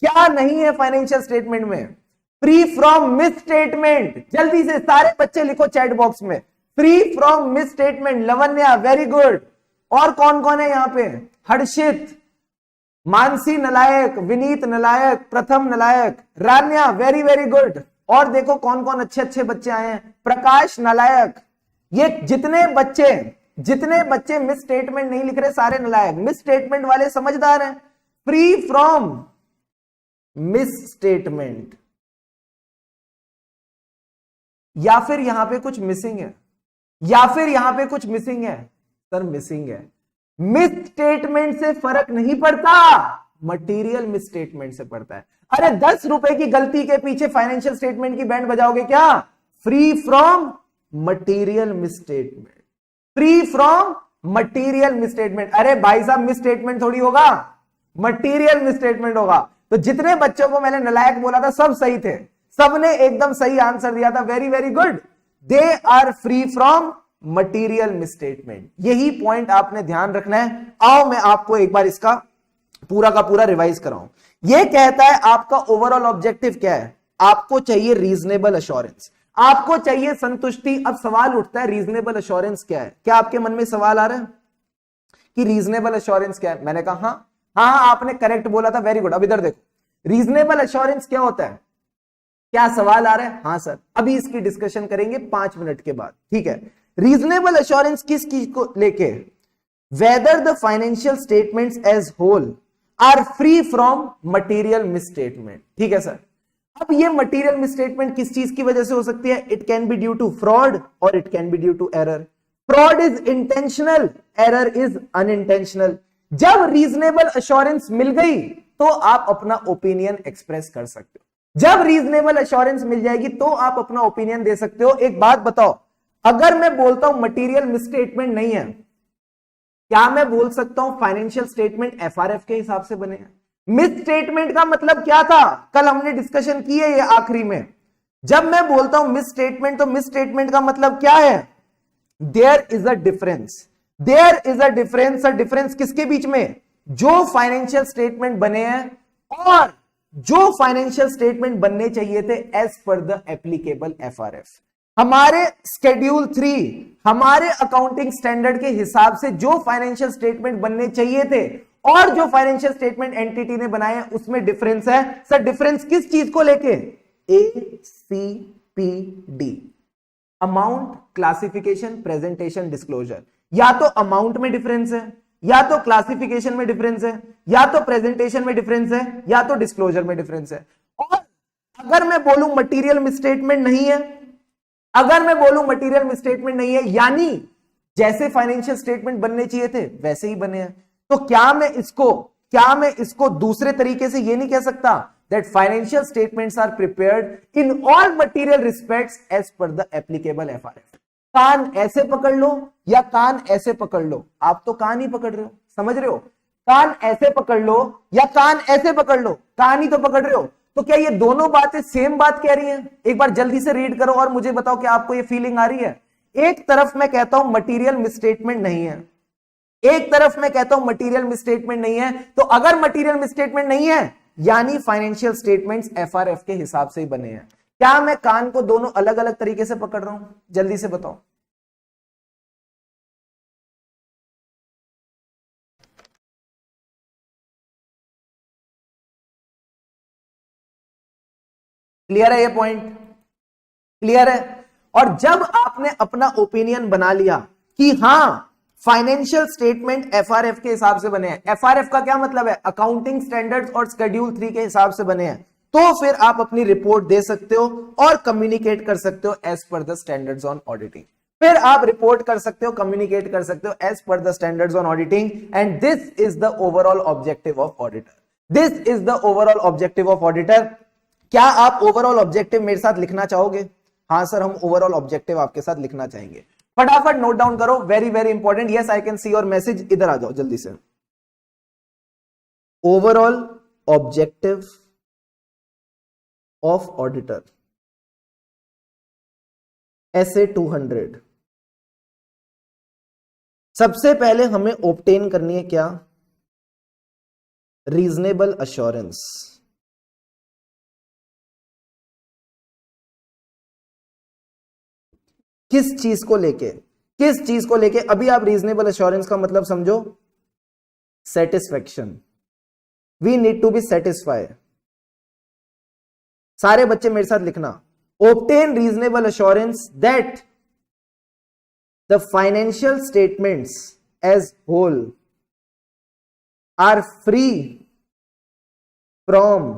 क्या नहीं है फाइनेंशियल स्टेटमेंट में? Free from miss statement. जल्दी से सारे बच्चे लिखो चैट बॉक्स में, free from miss statement. Lavanya very good. और कौन कौन है यहां पे? हर्षित, मानसी नलायक, विनीत नलायक, प्रथम नलायक, रान्या वेरी वेरी गुड। और देखो कौन कौन अच्छे अच्छे बच्चे आए हैं, प्रकाश नलायक। ये जितने बच्चे मिस स्टेटमेंट नहीं लिख रहे सारे नलायक, मिस स्टेटमेंट वाले समझदार हैं। फ्री फ्रॉम मिस स्टेटमेंट, या फिर यहां पे कुछ मिसिंग है, या फिर यहां पे कुछ मिसिंग है। सर मिसिंग है, मिस स्टेटमेंट से फर्क नहीं पड़ता, मटेरियल मिस स्टेटमेंट से पड़ता है। अरे 10 रुपए की गलती के पीछे फाइनेंशियल स्टेटमेंट की बैंड बजाओगे क्या? Free from material miss statement, free from material miss statement. अरे भाई साहब मिस स्टेटमेंट थोड़ी होगा, मटेरियल मिस स्टेटमेंट होगा। तो जितने बच्चों को मैंने नलायक बोला था सब सही थे, सबने एकदम सही आंसर दिया था, very very good. They are free from material misstatement. यही पॉइंट आपने ध्यान रखना है। आओ मैं आपको एक बार इसका पूरा का पूरा रिवाइज कराऊं। यह कहता है आपका ओवरऑल ऑब्जेक्टिव क्या है, आपको चाहिए रीजनेबल अश्योरेंस, आपको चाहिए संतुष्टि। अब सवाल उठता है रीजनेबल अश्योरेंस क्या है? क्या आपके मन में सवाल आ रहा है कि रीजनेबल अश्योरेंस क्या है? मैंने कहा हाँ आपने करेक्ट बोला था, वेरी गुड। अब इधर देखो, रीजनेबल अश्योरेंस क्या होता है? क्या सवाल आ रहा है? हाँ सर, अभी इसकी डिस्कशन करेंगे 5 मिनट के बाद, ठीक है। रीजनेबल अश्योरेंस किस चीज को लेके? Whether the financial statements as whole are free from material misstatement, ठीक है सर। अब ये मटेरियल मिस स्टेटमेंट किस चीज की वजह से हो सकती है? It can be due to fraud और it can be due to error. Fraud is intentional, error is unintentional. जब रीजनेबल अश्योरेंस मिल गई तो आप अपना ओपिनियन एक्सप्रेस कर सकते हो। जब रीजनेबल अश्योरेंस मिल जाएगी तो आप अपना ओपिनियन दे सकते हो। एक बात बताओ, अगर मैं बोलता हूं मटेरियल मिस स्टेटमेंट नहीं है, क्या मैं बोल सकता हूं फाइनेंशियल स्टेटमेंट एफआरएफ के हिसाब से बने हैं? मिस स्टेटमेंट का मतलब क्या था? कल हमने डिस्कशन की है ये आखिरी में। जब मैं बोलता हूं मिस स्टेटमेंट, तो मिस स्टेटमेंट का मतलब क्या है? There is a difference, there is a difference. A difference किसके बीच में? जो फाइनेंशियल स्टेटमेंट बने हैं और जो फाइनेंशियल स्टेटमेंट बनने चाहिए थे as per the applicable FRF. हमारे शेड्यूल 3, हमारे अकाउंटिंग स्टैंडर्ड के हिसाब से जो फाइनेंशियल स्टेटमेंट बनने चाहिए थे और जो फाइनेंशियल स्टेटमेंट एंटिटी ने बनाए हैं उसमें डिफरेंस है। सर डिफरेंस किस चीज को लेके? ACPD, amount, classification, presentation, disclosure. या तो अमाउंट में डिफरेंस है, या तो क्लासिफिकेशन में डिफरेंस है, या तो प्रेजेंटेशन में डिफरेंस है, या तो डिस्क्लोजर में डिफरेंस है। और अगर मैं बोलूं मटेरियल मिसस्टेटमेंट नहीं है, अगर मैं बोलूं मटेरियल मिसस्टेटमेंट नहीं है, यानी जैसे फाइनेंशियल स्टेटमेंट बनने चाहिए थे वैसे ही बने हैं, तो क्या मैं इसको दूसरे तरीके से ये नहीं कह सकता that financial statements are prepared in all material respects as per the applicable FRF? कान ऐसे पकड़ लो या कान ऐसे पकड़ लो, आप तो कान ही पकड़ रहे हो, समझ रहे हो? कान ऐसे पकड़ लो या कान ऐसे पकड़ लो, कान ही तो पकड़ रहे हो। तो क्या ये दोनों बातें सेम बात कह रही हैं? एक बार जल्दी से रीड करो और मुझे बताओ कि आपको ये फीलिंग आ रही है। एक तरफ मैं कहता हूं मटेरियल मिसस्टेटमेंट नहीं है, एक तरफ मैं कहता हूं मटेरियल मिसस्टेटमेंट नहीं है। तो अगर मटेरियल मिसस्टेटमेंट नहीं है यानी फाइनेंशियल स्टेटमेंट्स एफआरएफ के हिसाब से ही बने हैं। क्या मैं कान को दोनों अलग अलग तरीके से पकड़ रहा हूं? जल्दी से बताओ। क्लियर है ये पॉइंट? क्लियर है? और जब आपने अपना ओपिनियन बना लिया कि हां फाइनेंशियल स्टेटमेंट एफआरएफ के हिसाब से बने हैं, एफआरएफ का क्या मतलब है? अकाउंटिंग स्टैंडर्ड्स और शेड्यूल 3 के हिसाब से बने हैं, तो फिर आप अपनी रिपोर्ट दे सकते हो और कम्युनिकेट कर सकते हो as per the standards on auditing. फिर आप रिपोर्ट कर सकते हो, कम्युनिकेट कर सकते हो as per the standards on auditing. And this is the overall objective of auditor, this is the overall objective of auditor. क्या आप ओवरऑल ऑब्जेक्टिव मेरे साथ लिखना चाहोगे? हाँ सर, हम ओवरऑल ऑब्जेक्टिव आपके साथ लिखना चाहेंगे। फटाफट नोट डाउन करो, very very important. Yes I can see your message, इधर आ जाओ जल्दी से। Overall objective of auditor SA 200। सबसे पहले हमें ऑब्टेन करनी है क्या? Reasonable assurance. किस चीज को लेके? किस चीज को लेके? अभी आप रीजनेबल अश्योरेंस का मतलब समझो। Satisfaction, we need to be satisfied. सारे बच्चे मेरे साथ लिखना, obtain reasonable assurance that the financial statements as whole are free from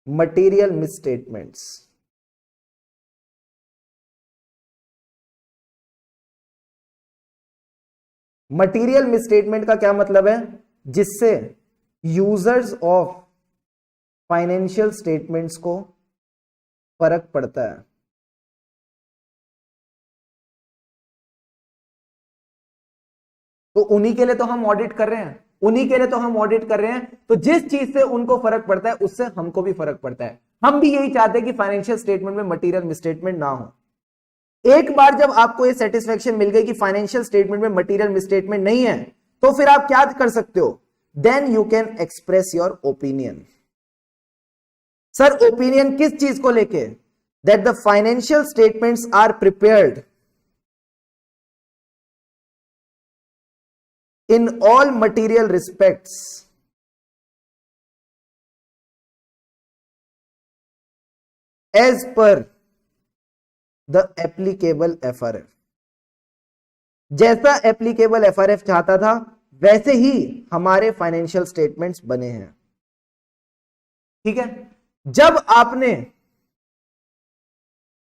material misstatements। Material misstatement का क्या मतलब है? जिससे यूजर्स ऑफ फाइनेंशियल स्टेटमेंट्स को फर्क पड़ता है। तो उन्हीं के लिए तो हम ऑडिट कर रहे हैं, उन्हीं के लिए तो हम ऑडिट कर रहे हैं। तो जिस चीज से उनको फर्क पड़ता है उससे हमको भी फर्क पड़ता है। हम भी यही चाहते हैं कि फाइनेंशियल स्टेटमेंट में मटीरियल मिसस्टेटमेंट ना हो। एक बार जब आपको ये सेटिस्फेक्शन मिल गई कि फाइनेंशियल स्टेटमेंट में मटीरियल मिसस्टेटमेंट नहीं है, तो फिर आप क्या कर सकते हो? Then you can express your opinion. Sir opinion किस चीज को लेके? That the financial statements are prepared in all material respects as per the applicable FRF. जैसा एप्लीकेबल एफआरएफ चाहता था वैसे ही हमारे फाइनेंशियल स्टेटमेंट्स बने हैं। ठीक है, जब आपने,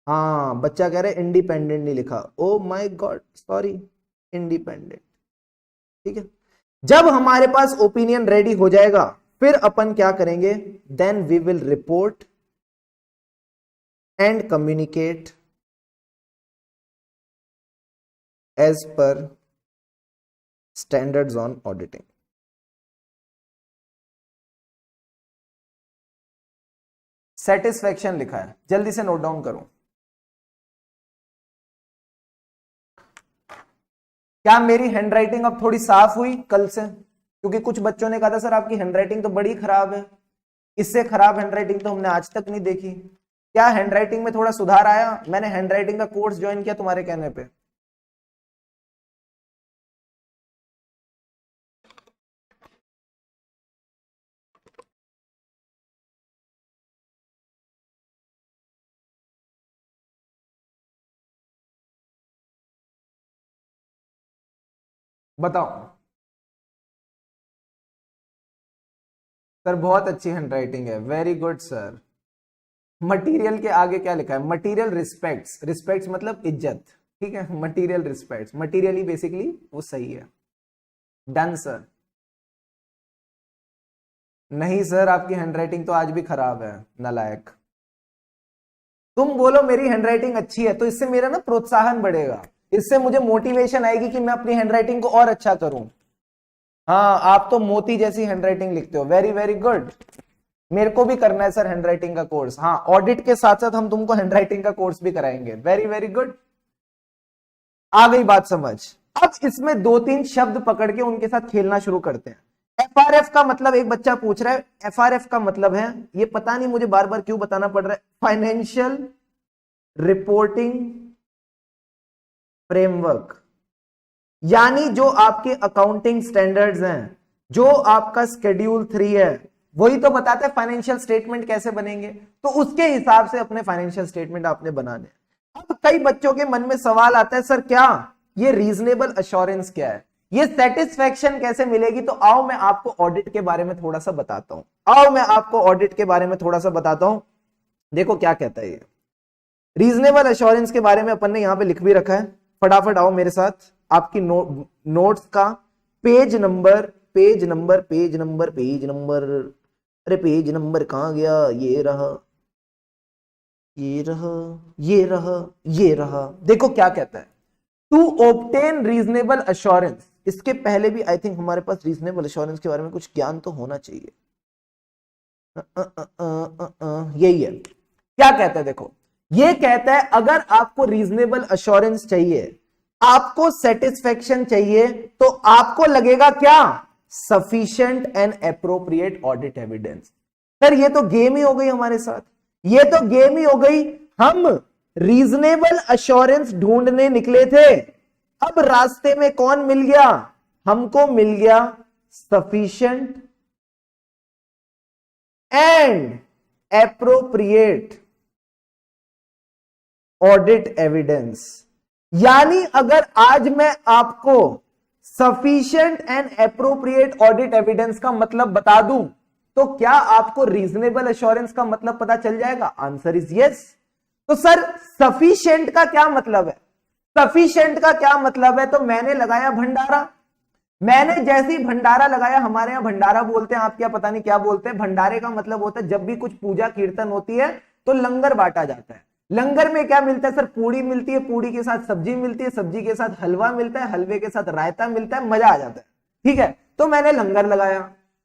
हाँ बच्चा कह रहे इंडिपेंडेंट नहीं लिखा, oh my God sorry, independent. ठीक है, जब हमारे पास ओपिनियन रेडी हो जाएगा फिर अपन क्या करेंगे? Then we will report and communicate as per standards on auditing. Satisfaction लिखा है, जल्दी से नोट डाउन करो। क्या मेरी हैंडराइटिंग अब थोड़ी साफ हुई कल से? क्योंकि कुछ बच्चों ने कहा था सर आपकी हैंडराइटिंग तो बड़ी खराब है, इससे खराब हैंडराइटिंग तो हमने आज तक नहीं देखी। क्या हैंडराइटिंग में थोड़ा सुधार आया? मैंने हैंडराइटिंग का कोर्स ज्वाइन किया तुम्हारे कहने पे। बताओ सर, बहुत अच्छी हैंडराइटिंग है, वेरी गुड सर। मटेरियल के आगे क्या लिखा है? मटेरियल रिस्पेक्ट्स, रिस्पेक्ट्स मतलब इज्जत। ठीक है, मटेरियल रिस्पेक्ट्स, मटेरियली बेसिकली वो सही है। Done sir. नहीं सर, आपकी हैंडराइटिंग तो आज भी खराब है, नालायक। तुम बोलो मेरी हैंडराइटिंग अच्छी है तो इससे मेरा ना प्रोत्साहन बढ़ेगा, इससे मुझे मोटिवेशन आएगी कि मैं अपनी हैंडराइटिंग को और अच्छा करूं। हाँ, आप तो मोती जैसी हैंडराइटिंग लिखते हो, वेरी वेरी गुड। मेरे को भी करना है सर हैंडराइटिंग का कोर्स। हाँ, ऑडिट के साथ साथ हम तुमको हैंडराइटिंग का कोर्स भी कराएंगे, वेरी वेरी गुड। आ गई बात समझ? अब इसमें दो तीन शब्द पकड़ के उनके साथ खेलना शुरू करते हैं। एफआरएफ का मतलब, एक बच्चा पूछ रहा है एफआरएफ का मतलब है, ये पता नहीं मुझे बार बार क्यों बताना पड़ रहा है, फाइनेंशियल रिपोर्टिंग फ्रेमवर्क। यानी जो आपके अकाउंटिंग स्टैंडर्ड्स हैं, जो आपका शेड्यूल 3 है, वही तो बताता है फाइनेंशियल स्टेटमेंट कैसे बनेंगे। तो उसके हिसाब से अपने फाइनेंशियल स्टेटमेंट आपने बनाने। अब कई बच्चों के मन में सवाल आता है, सर क्या ये रीजनेबल अश्योरेंस क्या है, ये सेटिस्फेक्शन कैसे मिलेगी? तो आओ मैं आपको ऑडिट के बारे में थोड़ा सा बताता हूं। देखो क्या कहता है ये रीजनेबल अश्योरेंस के बारे में, अपन ने यहां पे लिख भी रखा है। फटाफट आओ मेरे साथ, आपकी नोट्स का पेज नंबर अरे पेज नंबर कहां गया? ये रहा। देखो क्या कहता है, टू ऑब्टेन रीजनेबल अश्योरेंस। इसके पहले भी आई थिंक हमारे पास रीजनेबल अश्योरेंस के बारे में कुछ ज्ञान तो होना चाहिए। यही है। क्या कहता है देखो, ये कहता है अगर आपको रीजनेबल अश्योरेंस चाहिए, आपको सेटिस्फेक्शन चाहिए, तो आपको लगेगा क्या? Sufficient and appropriate audit evidence. Sir ये तो गेम ही हो गई हमारे साथ, ये तो गेम ही हो गई। हम रीजनेबल अश्योरेंस ढूंढने निकले थे, अब रास्ते में कौन मिल गया? हमको मिल गया sufficient and appropriate audit evidence. यानी अगर आज मैं आपको sufficient and appropriate audit evidence का मतलब बता दूं तो क्या आपको रीजनेबल एश्योरेंस का मतलब पता चल जाएगा? Answer is yes. तो सर सफिशिएंट का क्या मतलब है? सफिशिएंट का क्या मतलब है? तो मैंने लगाया भंडारा। मैंने जैसे ही भंडारा लगाया, हमारे यहां भंडारा बोलते हैं, आप क्या पता नहीं क्या बोलते हैं। भंडारे का मतलब होता है जब भी कुछ पूजा कीर्तन होती है तो लंगर बांटा जाता है। लंगर में क्या मिलता है सर? पूड़ी मिलती है, पूड़ी के साथ सब्जी मिलती है, सब्जी के साथ हलवा मिलता है, हलवे के साथ रायता मिलता है, मजा आ जाता है। ठीक है, तो मैंने लंगर लगाया।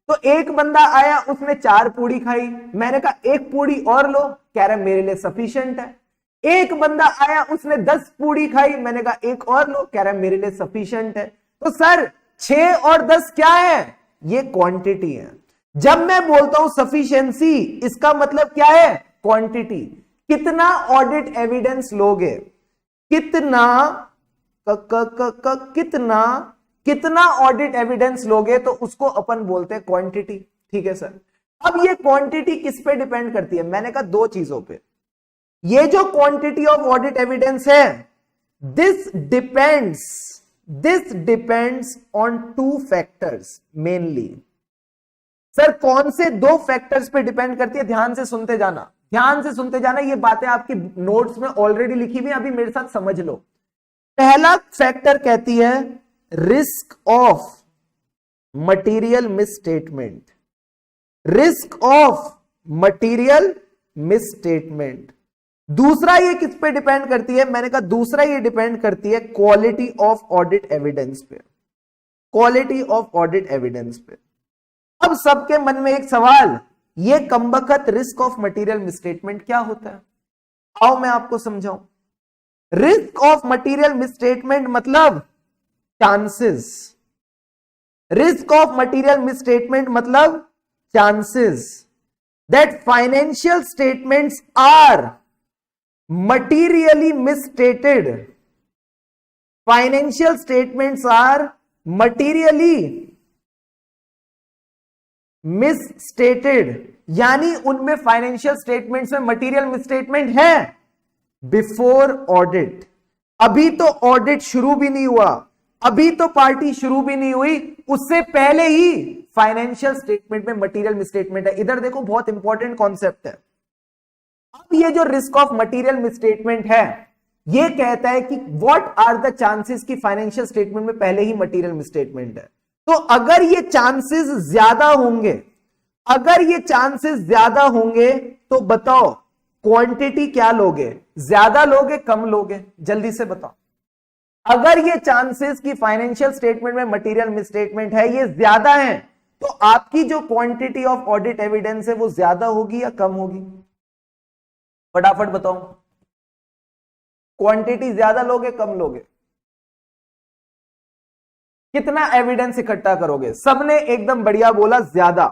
तो एक बंदा आया, उसने 4 पूड़ी खाई। मैंने कहा 1 पूड़ी और लो, कह रहा मेरे लिए सफिशिएंट है। एक बंदा आया, उसने 10 पूड़ी खाई। मैंने कहा 1 और लो, कह रहा मेरे लिए सफिशिएंट है। तो सर 6 और 10 क्या है? ये क्वांटिटी है। जब मैं बोलता हूं सफिशिएंसी, इसका मतलब क्या है? क्वांटिटी। कितना ऑडिट एविडेंस लोगे, कितना कितना ऑडिट एविडेंस लोगे, तो उसको अपन बोलते हैं क्वांटिटी। ठीक है सर। अब ये क्वांटिटी किस पे डिपेंड करती है? मैंने कहा 2 चीजों पे। ये जो क्वांटिटी ऑफ ऑडिट एविडेंस है, this depends on 2 factors mainly. Sir कौन से 2 फैक्टर्स पे डिपेंड करती है? ध्यान से सुनते जाना, ध्यान से सुनते जाना। ये बातें आपकी नोट्स में ऑलरेडी लिखी हुई, अभी मेरे साथ समझ लो। पहला फैक्टर कहती है risk of material misstatement. Risk of material misstatement. दूसरा ये किस पे डिपेंड करती है? मैंने कहा दूसरा ये डिपेंड करती है क्वालिटी ऑफ ऑडिट एविडेंस पे। क्वालिटी ऑफ ऑडिट एविडेंस पे। अब सबके मन में एक सवाल, ये कमबख्त रिस्क ऑफ मटेरियल मिसस्टेटमेंट क्या होता है? आओ मैं आपको समझाऊं। रिस्क ऑफ मटेरियल मिसस्टेटमेंट मतलब chances. Risk of material misstatement मतलब chances that financial statements are materially misstated. Financial statements are materially misstated, यानी उनमें फाइनेंशियल स्टेटमेंट्स में मटेरियल मिसस्टेटमेंट है बिफोर ऑडिट। अभी तो ऑडिट शुरू भी नहीं हुआ, अभी तो पार्टी शुरू भी नहीं हुई, उससे पहले ही फाइनेंशियल स्टेटमेंट में मटेरियल मिसस्टेटमेंट है। इधर देखो, बहुत इंपॉर्टेंट कॉन्सेप्ट है। अब ये जो रिस्क ऑफ मटेरियल मिसस्टेटमेंट है, ये कहता है कि व्हाट आर द चांसेस कि फाइनेंशियल स्टेटमेंट में पहले ही मटेरियल मिसस्टेटमेंट है। तो अगर ये चांसेस ज्यादा होंगे, अगर ये चांसेस ज्यादा होंगे, तो बताओ क्वांटिटी क्या लोगे? ज्यादा लोगे, कम लोगे? जल्दी से बताओ। अगर ये चांसेस कि फाइनेंशियल स्टेटमेंट में मटेरियल मिसस्टेटमेंट है ये ज्यादा है, तो आपकी जो क्वांटिटी ऑफ ऑडिट एविडेंस है वो ज्यादा होगी या कम होगी? फटाफट बताओ। क्वांटिटी ज्यादा लोगे, कम लोगे? कितना एविडेंस इकट्ठा करोगे? सबने एकदम बढ़िया बोला, ज्यादा।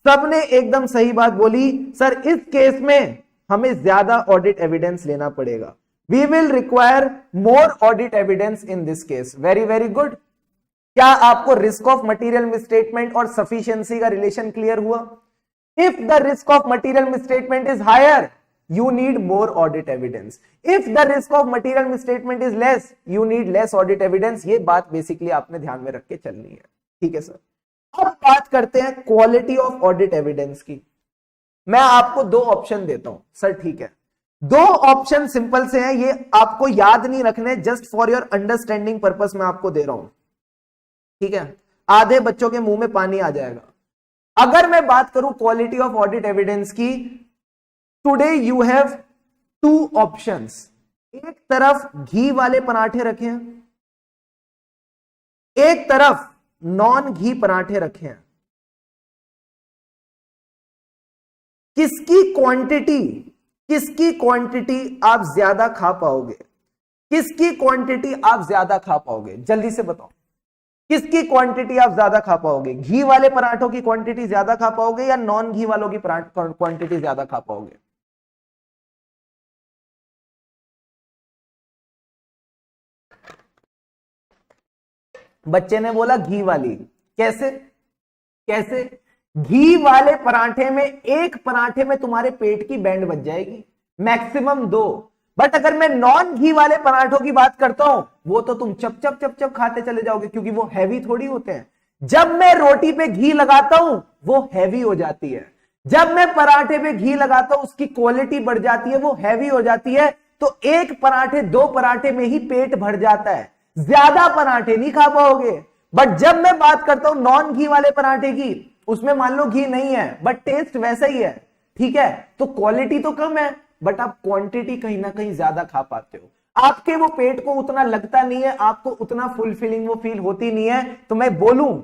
सबने एकदम सही बात बोली। सर इस केस में हमें ज्यादा ऑडिट एविडेंस लेना पड़ेगा। We will require more audit evidence in this case. Very very good. क्या आपको रिस्क ऑफ मटेरियल मिसस्टेटमेंट और सफिशिएंसी का रिलेशन क्लियर हुआ? If the risk of material misstatement is higher, you need more audit evidence. If the risk of material misstatement is less, you need less audit evidence. ये बात basically आपने ध्यान में रख के चलनी है। ठीक है सर। अब बात करते हैं क्वालिटी ऑफ ऑडिट एविडेंस की। मैं आपको 2 ऑप्शन देता हूं सर। ठीक है, 2 ऑप्शन सिंपल से हैं, ये आपको याद नहीं रखने, just for your understanding purpose मैं आपको दे रहा हूं। ठीक है, आधे बच्चों के मुंह में पानी आ जाएगा। अगर मैं बात करूं क्वालिटी ऑफ ऑडिट एविडेंस की, टुडे यू हैव 2 ऑप्शंस। एक तरफ घी वाले पराठे रखे हैं, एक तरफ नॉन घी पराठे रखे हैं। किसकी क्वांटिटी आप ज्यादा खा पाओगे? किसकी क्वांटिटी आप ज्यादा खा पाओगे? जल्दी से बताओ, किसकी क्वांटिटी आप ज्यादा खा पाओगे? घी वाले पराठों की क्वांटिटी ज्यादा खा पाओगे या नॉन घी वालों की क्वांटिटी ज्यादा खा पाओगे? बच्चे ने बोला घी वाली। कैसे कैसे? घी वाले पराठे में, एक पराठे में तुम्हारे पेट की बैंड बच जाएगी, मैक्सिमम 2। बट अगर मैं नॉन घी वाले पराठों की बात करता हूं, वो तो तुम चप चप चप चप खाते चले जाओगे, क्योंकि वो हैवी थोड़ी होते हैं। जब मैं रोटी पे घी लगाता हूं वो हैवी हो जाती है, जब मैं पराठे पे घी लगाता हूं उसकी क्वालिटी बढ़ जाती है, वो हैवी हो जाती है। तो एक पराठे, 2 पराठे में ही पेट भर जाता है, ज्यादा पराठे नहीं खा पाओगे। बट जब मैं बात करता हूं नॉन घी वाले पराठे की, उसमें मान लो घी नहीं है बट टेस्ट वैसा ही है, ठीक है, तो क्वालिटी तो कम है बट आप क्वांटिटी कहीं ना कहीं ज्यादा खा पाते हो, आपके वो पेट को उतना लगता नहीं है, आपको उतना फुलफिलिंग वो फील होती नहीं है। तो मैं बोलूं,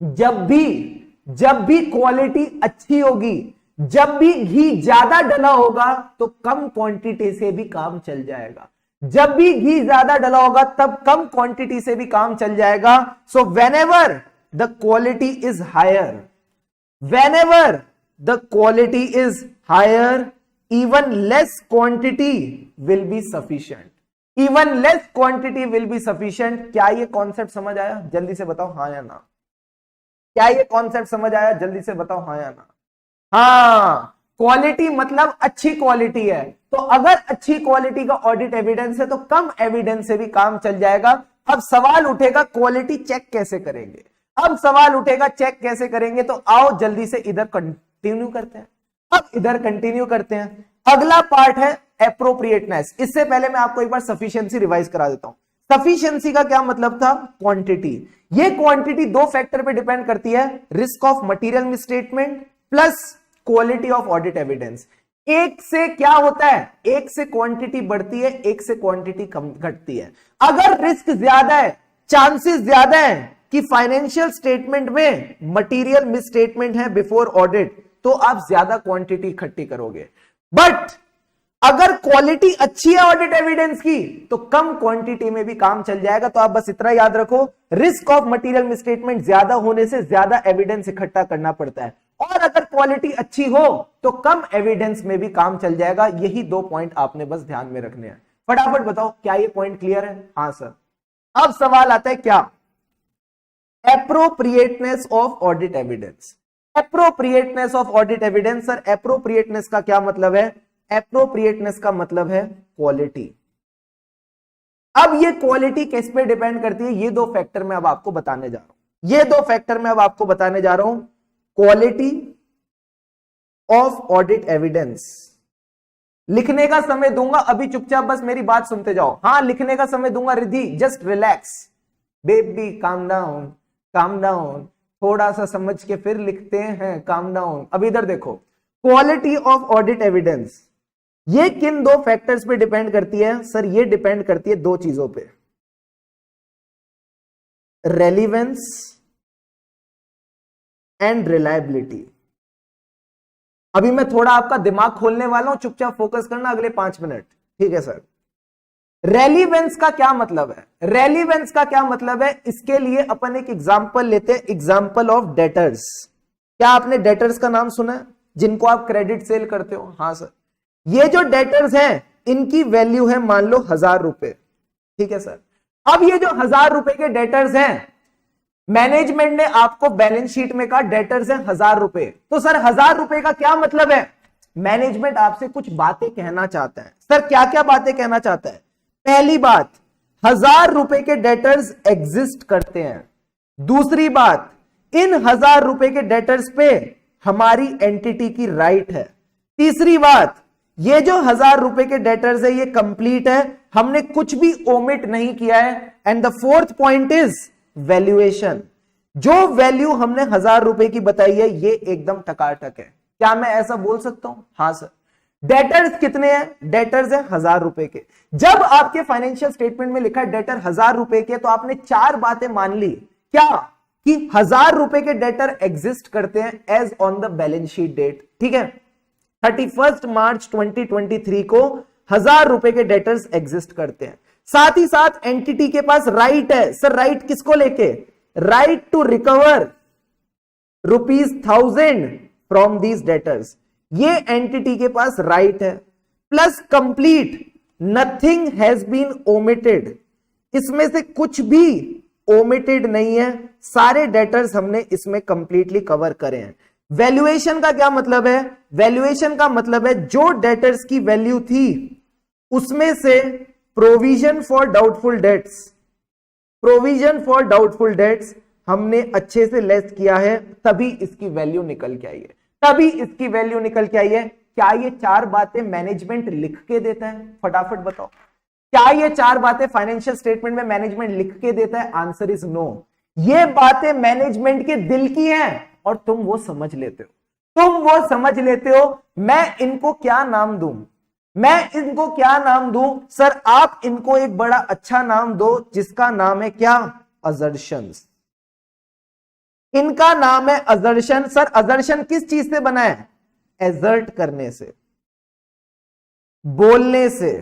जब भी क्वालिटी अच्छी होगी, जब भी घी ज्यादा डला होगा तो कम क्वांटिटी से भी काम चल जाएगा, जब भी घी ज्यादा डला होगा तब कम क्वांटिटी से भी काम चल जाएगा। So whenever the quality is higher, whenever the quality is higher, even less quantity will be sufficient, even less quantity will be sufficient। क्या ये कॉन्सेप्ट समझ आया? जल्दी से बताओ हाँ या ना। क्या ये कॉन्सेप्ट समझ आया? जल्दी से बताओ हाँ या ना। हाँ, क्वालिटी मतलब अच्छी क्वालिटी है, तो अगर अच्छी क्वालिटी का ऑडिट एविडेंस है तो कम एविडेंस से भी काम चल जाएगा। अब सवाल उठेगा क्वालिटी चेक कैसे करेंगे, अब सवाल उठेगा चेक कैसे करेंगे, तो आओ जल्दी से इधर कंटिन्यू करते हैं। अब इधर कंटिन्यू करते हैं, अगला पार्ट है एप्रोप्रिएटनेस। इससे पहले मैं आपको एक बार सफिशिएंसी रिवाइज करा देता हूं। सफिशिएंसी का क्या मतलब था? क्वांटिटी। ये क्वांटिटी 2 फैक्टर पे डिपेंड करती है, risk of material misstatement plus quality of audit evidence. एक से क्या होता है? एक से क्वांटिटी बढ़ती है, एक से क्वांटिटी कम घटती है। अगर रिस्क ज्यादा है, चांसेस ज्यादा है कि फाइनेंशियल स्टेटमेंट में मटेरियल मिसस्टेटमेंट है बिफोर ऑडिट, तो आप ज्यादा क्वांटिटी इकट्ठी करोगे। बट अगर क्वालिटी अच्छी है ऑडिट एविडेंस की, तो कम क्वांटिटी में भी काम चल जाएगा। तो आप बस इतना याद रखो, रिस्क ऑफ मटेरियल मिसस्टेटमेंट ज्यादा होने से ज्यादा एविडेंस इकट्ठा करना पड़ता है, और अगर क्वालिटी अच्छी हो तो कम एविडेंस में भी काम चल जाएगा। यही 2 पॉइंट आपने बस ध्यान में रखने हैं। फटाफट बताओ, क्या ये पॉइंट क्लियर है? हाँ सर। अब सवाल आता है क्या? Appropriateness of audit evidence. Appropriateness of audit evidence. Sir appropriateness का क्या मतलब है? एप्रोप्रिएटनेस का मतलब है क्वालिटी। अब ये क्वालिटी किस पे डिपेंड करती है? ये 2 फैक्टर मैं अब आपको बताने जा रहा हूं, ये 2 फैक्टर मैं अब आपको बताने जा रहा हूं। Quality of audit evidence. लिखने का समय दूंगा, अभी चुपचाप बस मेरी बात सुनते जाओ। हाँ, लिखने का समय दूंगा, Riddhi just relax baby, calm down calm down, थोड़ा सा समझ के फिर लिखते हैं, काम डाउन। अब इधर देखो, क्वालिटी ऑफ ऑडिट एविडेंस ये किन 2 फैक्टर्स पे डिपेंड करती है? सर ये डिपेंड करती है 2 चीजों पे, रेलिवेंस एंड रिलायबिलिटी। अभी मैं थोड़ा आपका दिमाग खोलने वाला हूं, चुपचाप फोकस करना अगले 5 मिनट, ठीक है सर। रेलिवेंस का क्या मतलब है? रेलिवेंस का क्या मतलब है? इसके लिए अपन एक एग्जांपल लेते हैं, एग्जांपल ऑफ डेटर्स। क्या आपने डेटर्स का नाम सुना है, जिनको आप क्रेडिट सेल करते हो? हाँ सर। ये जो डेटर्स हैं इनकी वैल्यू है मान लो 1000 रुपए, ठीक है सर। अब ये जो 1000 रुपए के डेटर्स हैं, मैनेजमेंट ने आपको बैलेंस शीट में कहा डेटर्स हैं 1000 रुपए। तो सर 1000 रुपए का क्या मतलब है? मैनेजमेंट आपसे कुछ बातें कहना चाहता है। सर क्या क्या बातें कहना चाहता है? पहली बात, 1000 रुपए के डेटर्स एग्जिस्ट करते हैं। दूसरी बात, इन 1000 रुपए के डेटर्स पे हमारी एंटिटी की राइट है। तीसरी बात, ये जो 1000 रुपए के डेटर्स है ये कंप्लीट है, हमने कुछ भी ओमिट नहीं किया है। And the 4th point is valuation. जो वैल्यू हमने 1000 रुपए की बताई है ये एकदम टकाटक है। क्या मैं ऐसा बोल सकता हूं? हाँ सर। डेटर्स कितने हैं? डेटर्स है 1000 रुपए के। जब आपके फाइनेंशियल स्टेटमेंट में लिखा है डेटर 1000 रुपए के, तो आपने 4 बातें मान ली। क्या? कि 1000 रुपए के डेटर एग्जिस्ट करते हैं as on the balance sheet date, ठीक है। 31 मार्च 2023 को 1000 रुपए के डेटर्स एग्जिस्ट करते हैं। साथ ही साथ एंटिटी के पास राइट है। सर राइट किसको लेके? Right to recover ₹1000 from these debtors. ये एंटिटी के पास राइट है। Plus complete, nothing has been omitted. इसमें से कुछ भी ओमिटेड नहीं है, सारे डेटर्स हमने इसमें कंप्लीटली कवर करे हैं। वैल्यूएशन का क्या मतलब है? वैल्यूएशन का मतलब है जो डेटर्स की वैल्यू थी उसमें से provision for doubtful debts, provision for doubtful debts हमने अच्छे से लेस किया है, तभी इसकी वैल्यू निकल के आई है, तभी इसकी वैल्यू निकल के आई है। क्या ये चार बातें मैनेजमेंट लिख के देता है? फटाफट बताओ, क्या ये चार बातें फाइनेंशियल स्टेटमेंट में मैनेजमेंट लिख के देता है? Answer is no. ये बातें मैनेजमेंट के दिल की हैं और तुम वो समझ लेते हो, तुम वो समझ लेते हो। मैं इनको क्या नाम दूं? मैं इनको क्या नाम दूं? सर आप इनको एक बड़ा अच्छा नाम दो जिसका नाम है क्या? असर्शंस। इनका नाम है असर्शन। सर असर्शन किस चीज से बना है? एजर्ट करने से, बोलने से।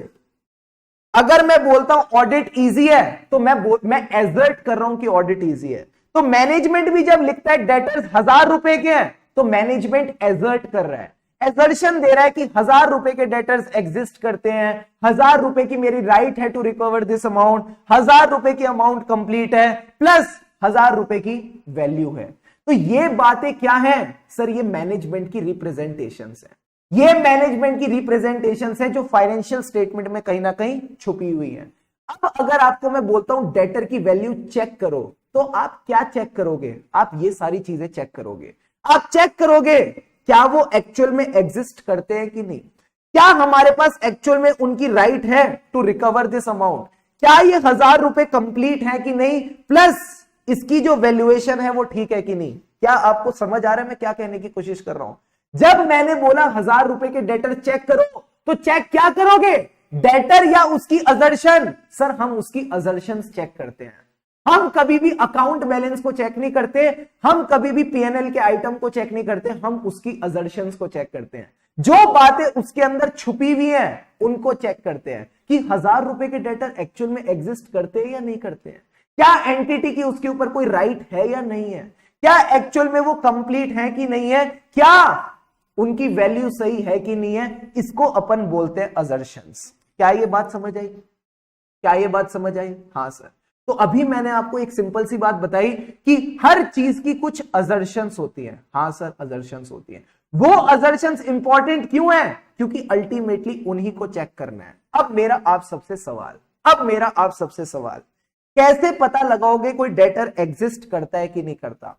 अगर मैं बोलता हूं ऑडिट इजी है तो मैं एजर्ट कर रहा हूं कि ऑडिट इजी है। तो मैनेजमेंट भी जब लिखता है डेटर्स 1000 रुपए के हैं तो मैनेजमेंट एजर्ट कर रहा है, एजर्शन दे रहा है कि 1000 रुपए के डेटर्स एग्जिस्ट करते हैं, 1000 रुपए की मेरी राइट है टू रिकवर दिस अमाउंट, 1000 रुपए की अमाउंट कंप्लीट है प्लस 1000 रुपए की वैल्यू है। तो ये बातें क्या है? सर ये मैनेजमेंट की रिप्रेजेंटेशंस है, ये मैनेजमेंट की रिप्रेजेंटेशंस है जो फाइनेंशियल स्टेटमेंट में कहीं ना कहीं छुपी हुई है। अब अगर आपको मैं बोलता हूं डेटर की वैल्यू चेक करो तो आप क्या चेक करोगे? आप ये सारी चीजें चेक करोगे। आप चेक करोगे क्या वो एक्चुअल में एग्जिस्ट करते हैं कि नहीं, क्या हमारे पास एक्चुअल में उनकी राइट है टू रिकवर दिस अमाउंट, क्या ये 1000 रुपए कंप्लीट है कि नहीं, प्लस इसकी जो वैल्यूएशन है वो ठीक है कि नहीं। क्या आपको समझ आ रहा है मैं क्या कहने की कोशिश कर रहा हूं? जब मैंने बोला 1000 रुपए के डेटर चेक करो तो चेक क्या करोगे? डेटर या उसकी असर्शन? सर हम उसकी असर्शंस चेक करते हैं, हम कभी भी अकाउंट बैलेंस को चेक नहीं करते, हम कभी भी पीएनएल के आइटम को चेक नहीं करते, हम उसकी असर्शंस को चेक करते हैं। जो बातें उसके अंदर छुपी हुई हैं उनको चेक करते हैं कि 1000 रुपए के डेटर एक्चुअल में एग्जिस्ट करते हैं या नहीं करते हैं, क्या एंटिटी की उसके ऊपर कोई राइट है या नहीं है, क्या एक्चुअल में वो कंप्लीट है कि नहीं है, क्या उनकी वैल्यू सही है कि नहीं है। इसको अपन बोलते हैं असर्शंस। क्या ये बात समझ आई? क्या ये बात समझ आई? हाँ सर। तो अभी मैंने आपको एक सिंपल सी बात बताई कि हर चीज की कुछ असर्शंस होती है। हाँ सर असर्शंस होती है। वो असर्शंस इंपॉर्टेंट क्यों है? क्योंकि अल्टीमेटली उन्हीं को चेक करना है। अब मेरा आप सबसे सवाल, कैसे पता लगाओगे कोई डेटर एग्जिस्ट करता है कि नहीं करता?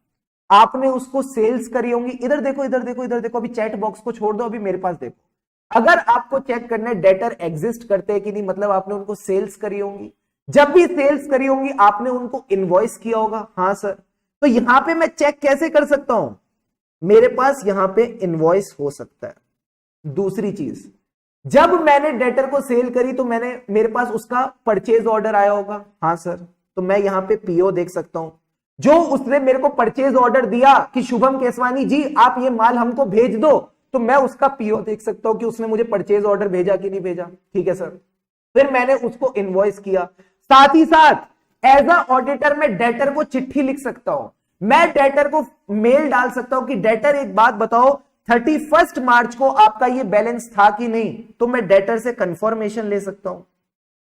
आपने उसको सेल्स करी होंगी। इधर देखो, इधर देखो, इधर देखो, अभी चैट बॉक्स को छोड़ दो, अभी मेरे पास देखो। अगर आपको चेक करना है डेटर एग्जिस्ट करते हैं कि नहीं, मतलब आपने उनको सेल्स करी होंगी। जब भी सेल्स करी होंगी आपने उनको इनवॉइस किया होगा। हाँ सर। तो यहां पे मैं चेक कैसे कर सकता हूं? मेरे पास यहां पे इनवॉइस हो सकता है। दूसरी चीज, जब मैंने डेटर को सेल करी तो मेरे पास उसका परचेज ऑर्डर आया होगा। हाँ सर। तो मैं यहां पे पीओ देख सकता हूं, जो उसने मेरे को परचेज ऑर्डर दिया कि शुभम केसवानी जी आप ये माल हमको भेज दो, तो मैं उसका पीओ देख सकता हूं कि उसने मुझे परचेज ऑर्डर भेजा कि नहीं भेजा। ठीक है सर। फिर मैंने उसको इनवॉइस किया। साथ ही साथ एज अ ऑडिटर मैं डेटर को चिट्ठी लिख सकता हूं, मैं डेटर को मेल डाल सकता हूं कि डेटर एक बात बताओ 31 मार्च को आपका ये बैलेंस था कि नहीं, तो मैं डेटर से कंफर्मेशन ले सकता हूं।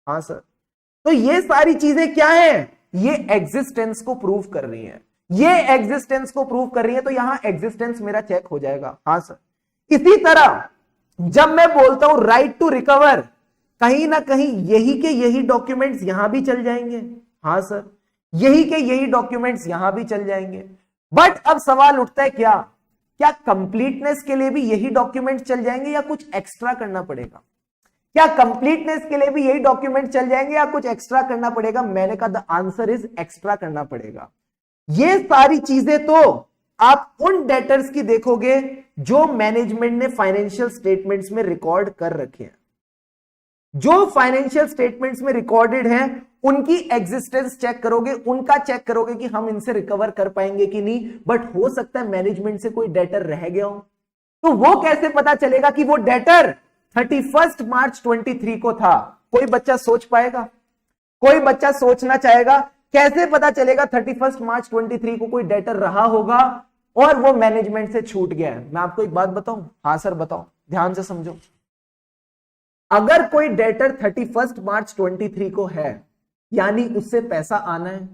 हाँ सर। तो ये सारी चीजें क्या है? ये एग्जिस्टेंस को प्रूव कर रही है, ये एग्जिस्टेंस को प्रूव कर रही है। तो यहां एग्जिस्टेंस मेरा चेक हो जाएगा। हाँ सर। इसी तरह जब मैं बोलता हूं राइट टू रिकवर, कहीं ना कहीं यही के यही डॉक्यूमेंट्स यहां भी चल जाएंगे। हाँ सर। यही के यही डॉक्यूमेंट्स यहां भी चल जाएंगे। बट अब सवाल उठता है क्या कंप्लीटनेस के लिए भी यही डॉक्यूमेंट्स चल जाएंगे या कुछ एक्स्ट्रा करना पड़ेगा? क्या कंप्लीटनेस के लिए भी यही डॉक्यूमेंट चल जाएंगे या कुछ एक्स्ट्रा करना पड़ेगा? मैंने कहा द आंसर इज एक्स्ट्रा करना पड़ेगा। ये सारी चीजें तो आप उन डेटर्स की देखोगे जो मैनेजमेंट ने फाइनेंशियल स्टेटमेंट्स में रिकॉर्ड कर रखे हैं, जो फाइनेंशियल स्टेटमेंट्स में रिकॉर्डेड हैं उनकी एग्जिस्टेंस चेक करोगे, उनका चेक करोगे कि हम इनसे रिकवर कर पाएंगे कि नहीं। बट हो सकता है मैनेजमेंट से कोई डेटर रह गया हो, तो वो कैसे पता चलेगा कि वो डेटर 31 मार्च 23 को था? कोई बच्चा सोच पाएगा? कोई बच्चा सोचना चाहेगा? कैसे पता चलेगा 31 मार्च 23 को कोई डेटर रहा होगा और वो मैनेजमेंट से छूट गया है? मैं आपको एक बात बताऊं। हाँ सर बताओ, ध्यान से समझो। अगर कोई डेटर 31 मार्च 23 को है, यानी उससे पैसा आना है,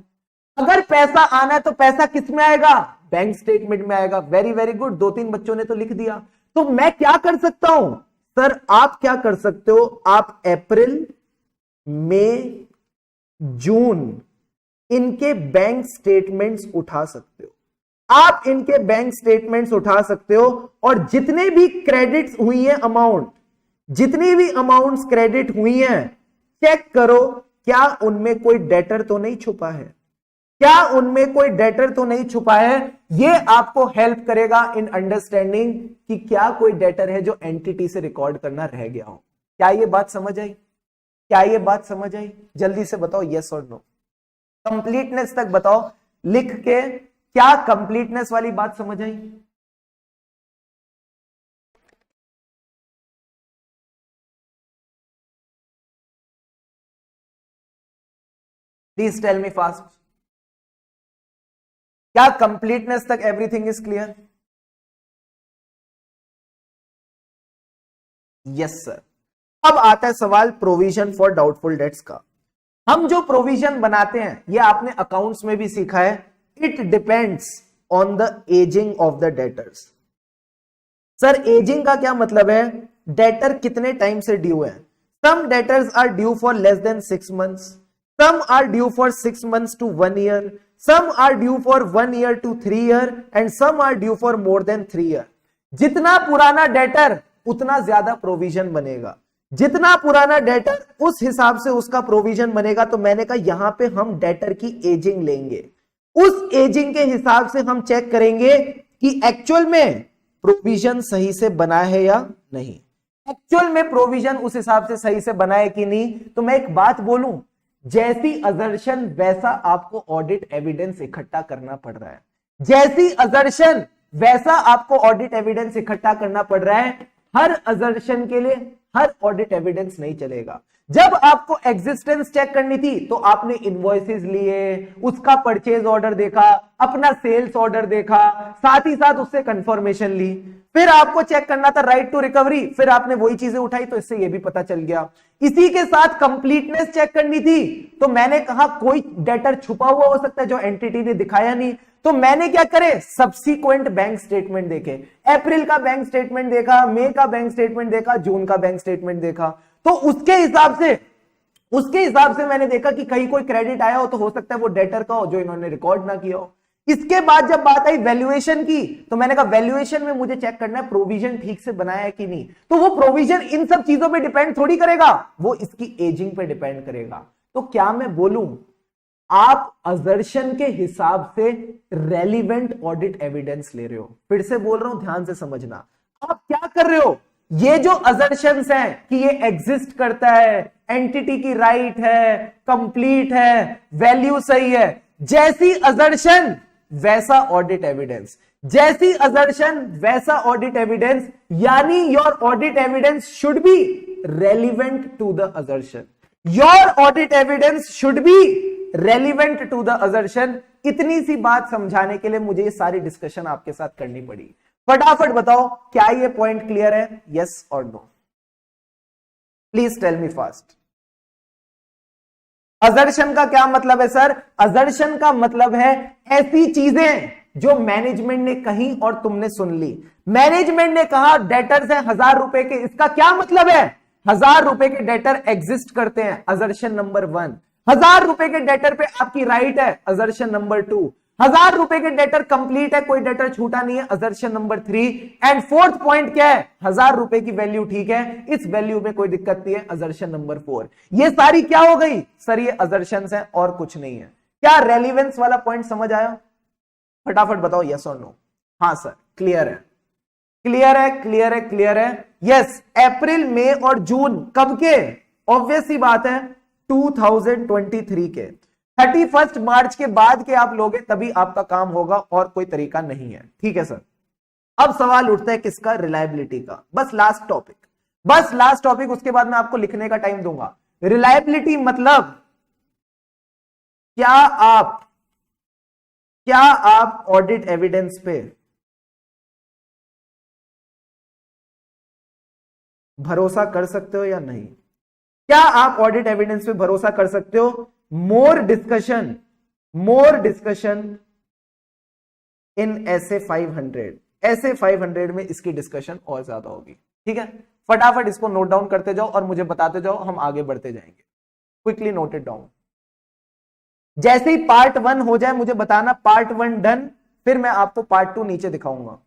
अगर पैसा आना है तो पैसा किस में आएगा? बैंक स्टेटमेंट में आएगा। वेरी वेरी गुड, 2-3 बच्चों ने तो लिख दिया। तो मैं क्या कर सकता हूं सर? आप क्या कर सकते हो? आप अप्रैल, मई, जून इनके बैंक स्टेटमेंट्स उठा सकते हो। आप इनके बैंक स्टेटमेंट्स उठा सकते हो और जितने भी क्रेडिट्स हुई है अमाउंट, जितनी भी अमाउंट्स क्रेडिट हुई हैं, चेक करो क्या उनमें कोई डेटर तो नहीं छुपा है, क्या उनमें कोई डेटर तो नहीं छुपा है। ये आपको हेल्प करेगा इन अंडरस्टैंडिंग कि क्या कोई डेटर है जो एंटिटी से रिकॉर्ड करना रह गया हो। क्या ये बात समझ आई? क्या ये बात समझ आई? जल्दी से बताओ यस और नो। कंप्लीटनेस तक बताओ लिख के, क्या कंप्लीटनेस वाली बात समझ आई? Please tell me fast. क्या कंप्लीटनेस तक everything is clear? Yes sir. अब आता है सवाल प्रोविजन फॉर डाउटफुल डेट्स का। हम जो प्रोविजन बनाते हैं ये आपने अकाउंट्स में भी सीखा है, it depends on the ageing of the debtors. Sir ageing का क्या मतलब है? डेटर कितने टाइम से ड्यू है। Some debtors are due for less than 6 months, some are due for 6 months to 1 year, some are due for 1 year to 3 year and some are due for more than 3 year। जितना पुराना debtor उतना ज्यादा provision बनेगा, जितना पुराना debtor उस हिसाब से उसका प्रोविजन बनेगा। तो मैंने कहा यहां पे हम डेटर की एजिंग लेंगे, उस एजिंग के हिसाब से हम चेक करेंगे कि एक्चुअल में प्रोविजन सही से बना है या नहीं, एक्चुअल में प्रोविजन उस हिसाब से सही से बना है कि नहीं। तो मैं एक बात बोलूं, जैसी अजर्शन वैसा आपको ऑडिट एविडेंस इकट्ठा करना पड़ रहा है, जैसी अजर्शन वैसा आपको ऑडिट एविडेंस इकट्ठा करना पड़ रहा है। हर अजर्शन के लिए हर ऑडिट एविडेंस नहीं चलेगा। जब आपको एग्जिस्टेंस चेक करनी थी तो आपने इनवॉइसेस लिए, उसका परचेज ऑर्डर देखा, अपना सेल्स ऑर्डर देखा, साथ ही साथ उससे कंफर्मेशन ली। फिर आपको चेक करना था राइट टू रिकवरी, फिर आपने वही चीजें उठाई तो इससे ये भी पता चल गया। इसी के साथ कंप्लीटनेस चेक करनी थी तो मैंने कहा कोई डेटर छुपा हुआ हो सकता है जो एंटिटी ने दिखाया नहीं। तो मैंने क्या करे, सब्सीक्वेंट बैंक स्टेटमेंट देखे, अप्रैल का बैंक स्टेटमेंट देखा, मई का बैंक स्टेटमेंट देखा, जून का बैंक स्टेटमेंट देखा। तो उसके हिसाब से मैंने देखा कि कहीं कोई क्रेडिट आया हो तो हो सकता है वो डेटर का हो जो इन्होंने रिकॉर्ड ना किया हो। इसके बाद जब बात आई वैल्यूएशन की तो मैंने कहा वैल्यूएशन में मुझे चेक करना है प्रोविजन ठीक से बनाया है कि नहीं। तो वो प्रोविजन इन सब चीजों पे डिपेंड थोड़ी करेगा, वो इसकी एजिंग पे डिपेंड करेगा। तो क्या मैं बोलूं, आप अजर्शन के हिसाब से रेलिवेंट ऑडिट एविडेंस ले रहे हो। फिर से बोल रहा हूं, ध्यान से समझना। आप क्या कर रहे हो, ये जो अजर्शंस हैं कि ये एग्जिस्ट करता है, एंटिटी की राइट है, कंप्लीट है, वैल्यू सही है, जैसी अजर्शन वैसा ऑडिट एविडेंस, जैसी अजर्शन वैसा ऑडिट एविडेंस, यानी your audit evidence should be relevant to the assertion, your audit evidence should be relevant to the assertion. इतनी सी बात समझाने के लिए मुझे ये सारी डिस्कशन आपके साथ करनी पड़ी। फटाफट बताओ क्या ये पॉइंट क्लियर है, यस और no? Please tell me fast. Assertion का क्या मतलब है सर? अजर्शन का मतलब है ऐसी चीजें जो मैनेजमेंट ने कही और तुमने सुन ली। मैनेजमेंट ने कहा डेटर्स है 1000 रुपए के, इसका क्या मतलब है? 1000 रुपए के डेटर एग्जिस्ट करते हैं, अजर्शन नंबर 1। 1000 रुपए के डेटर पे आपकी राइट है, अजर्शन नंबर 2। 1000 रुपए के डेटर कंप्लीट है, कोई डेटर छूटा नहीं है, अजर्शन नंबर 3। एंड फोर्थ पॉइंट क्या है? 1000 रुपए की वैल्यू ठीक है, इस वैल्यू में कोई दिक्कत नहीं है, अजर्शन नंबर 4। ये सारी क्या हो गई सर? ये अजर्शंस हैं और कुछ नहीं है। क्या रेलिवेंस वाला पॉइंट समझ आया? फटाफट बताओ यस और नो। हाँ सर, क्लियर है, क्लियर है, क्लियर है, क्लियर है। यस, अप्रैल, मई और जून कब के? ऑब्वियस ही बात है 2023 के। 31 मार्च के बाद के आप लोगे तभी आपका काम होगा, और कोई तरीका नहीं है। ठीक है सर। अब सवाल उठता है किसका? रिलायबिलिटी का। बस लास्ट टॉपिक, बस लास्ट टॉपिक, उसके बाद मैं आपको लिखने का टाइम दूंगा। रिलायबिलिटी मतलब क्या आप ऑडिट एविडेंस पे भरोसा कर सकते हो या नहीं? क्या आप ऑडिट एविडेंस पे भरोसा कर सकते हो? More discussion more discussion in ऐसे 500, ऐसे 500 में इसकी डिस्कशन और ज्यादा होगी। ठीक है, फटाफट इसको नोट डाउन करते जाओ और मुझे बताते जाओ, हम आगे बढ़ते जाएंगे। Quickly note it down. जैसे ही पार्ट 1 हो जाए मुझे बताना पार्ट 1 डन, फिर मैं आपको पार्ट 2 नीचे दिखाऊंगा।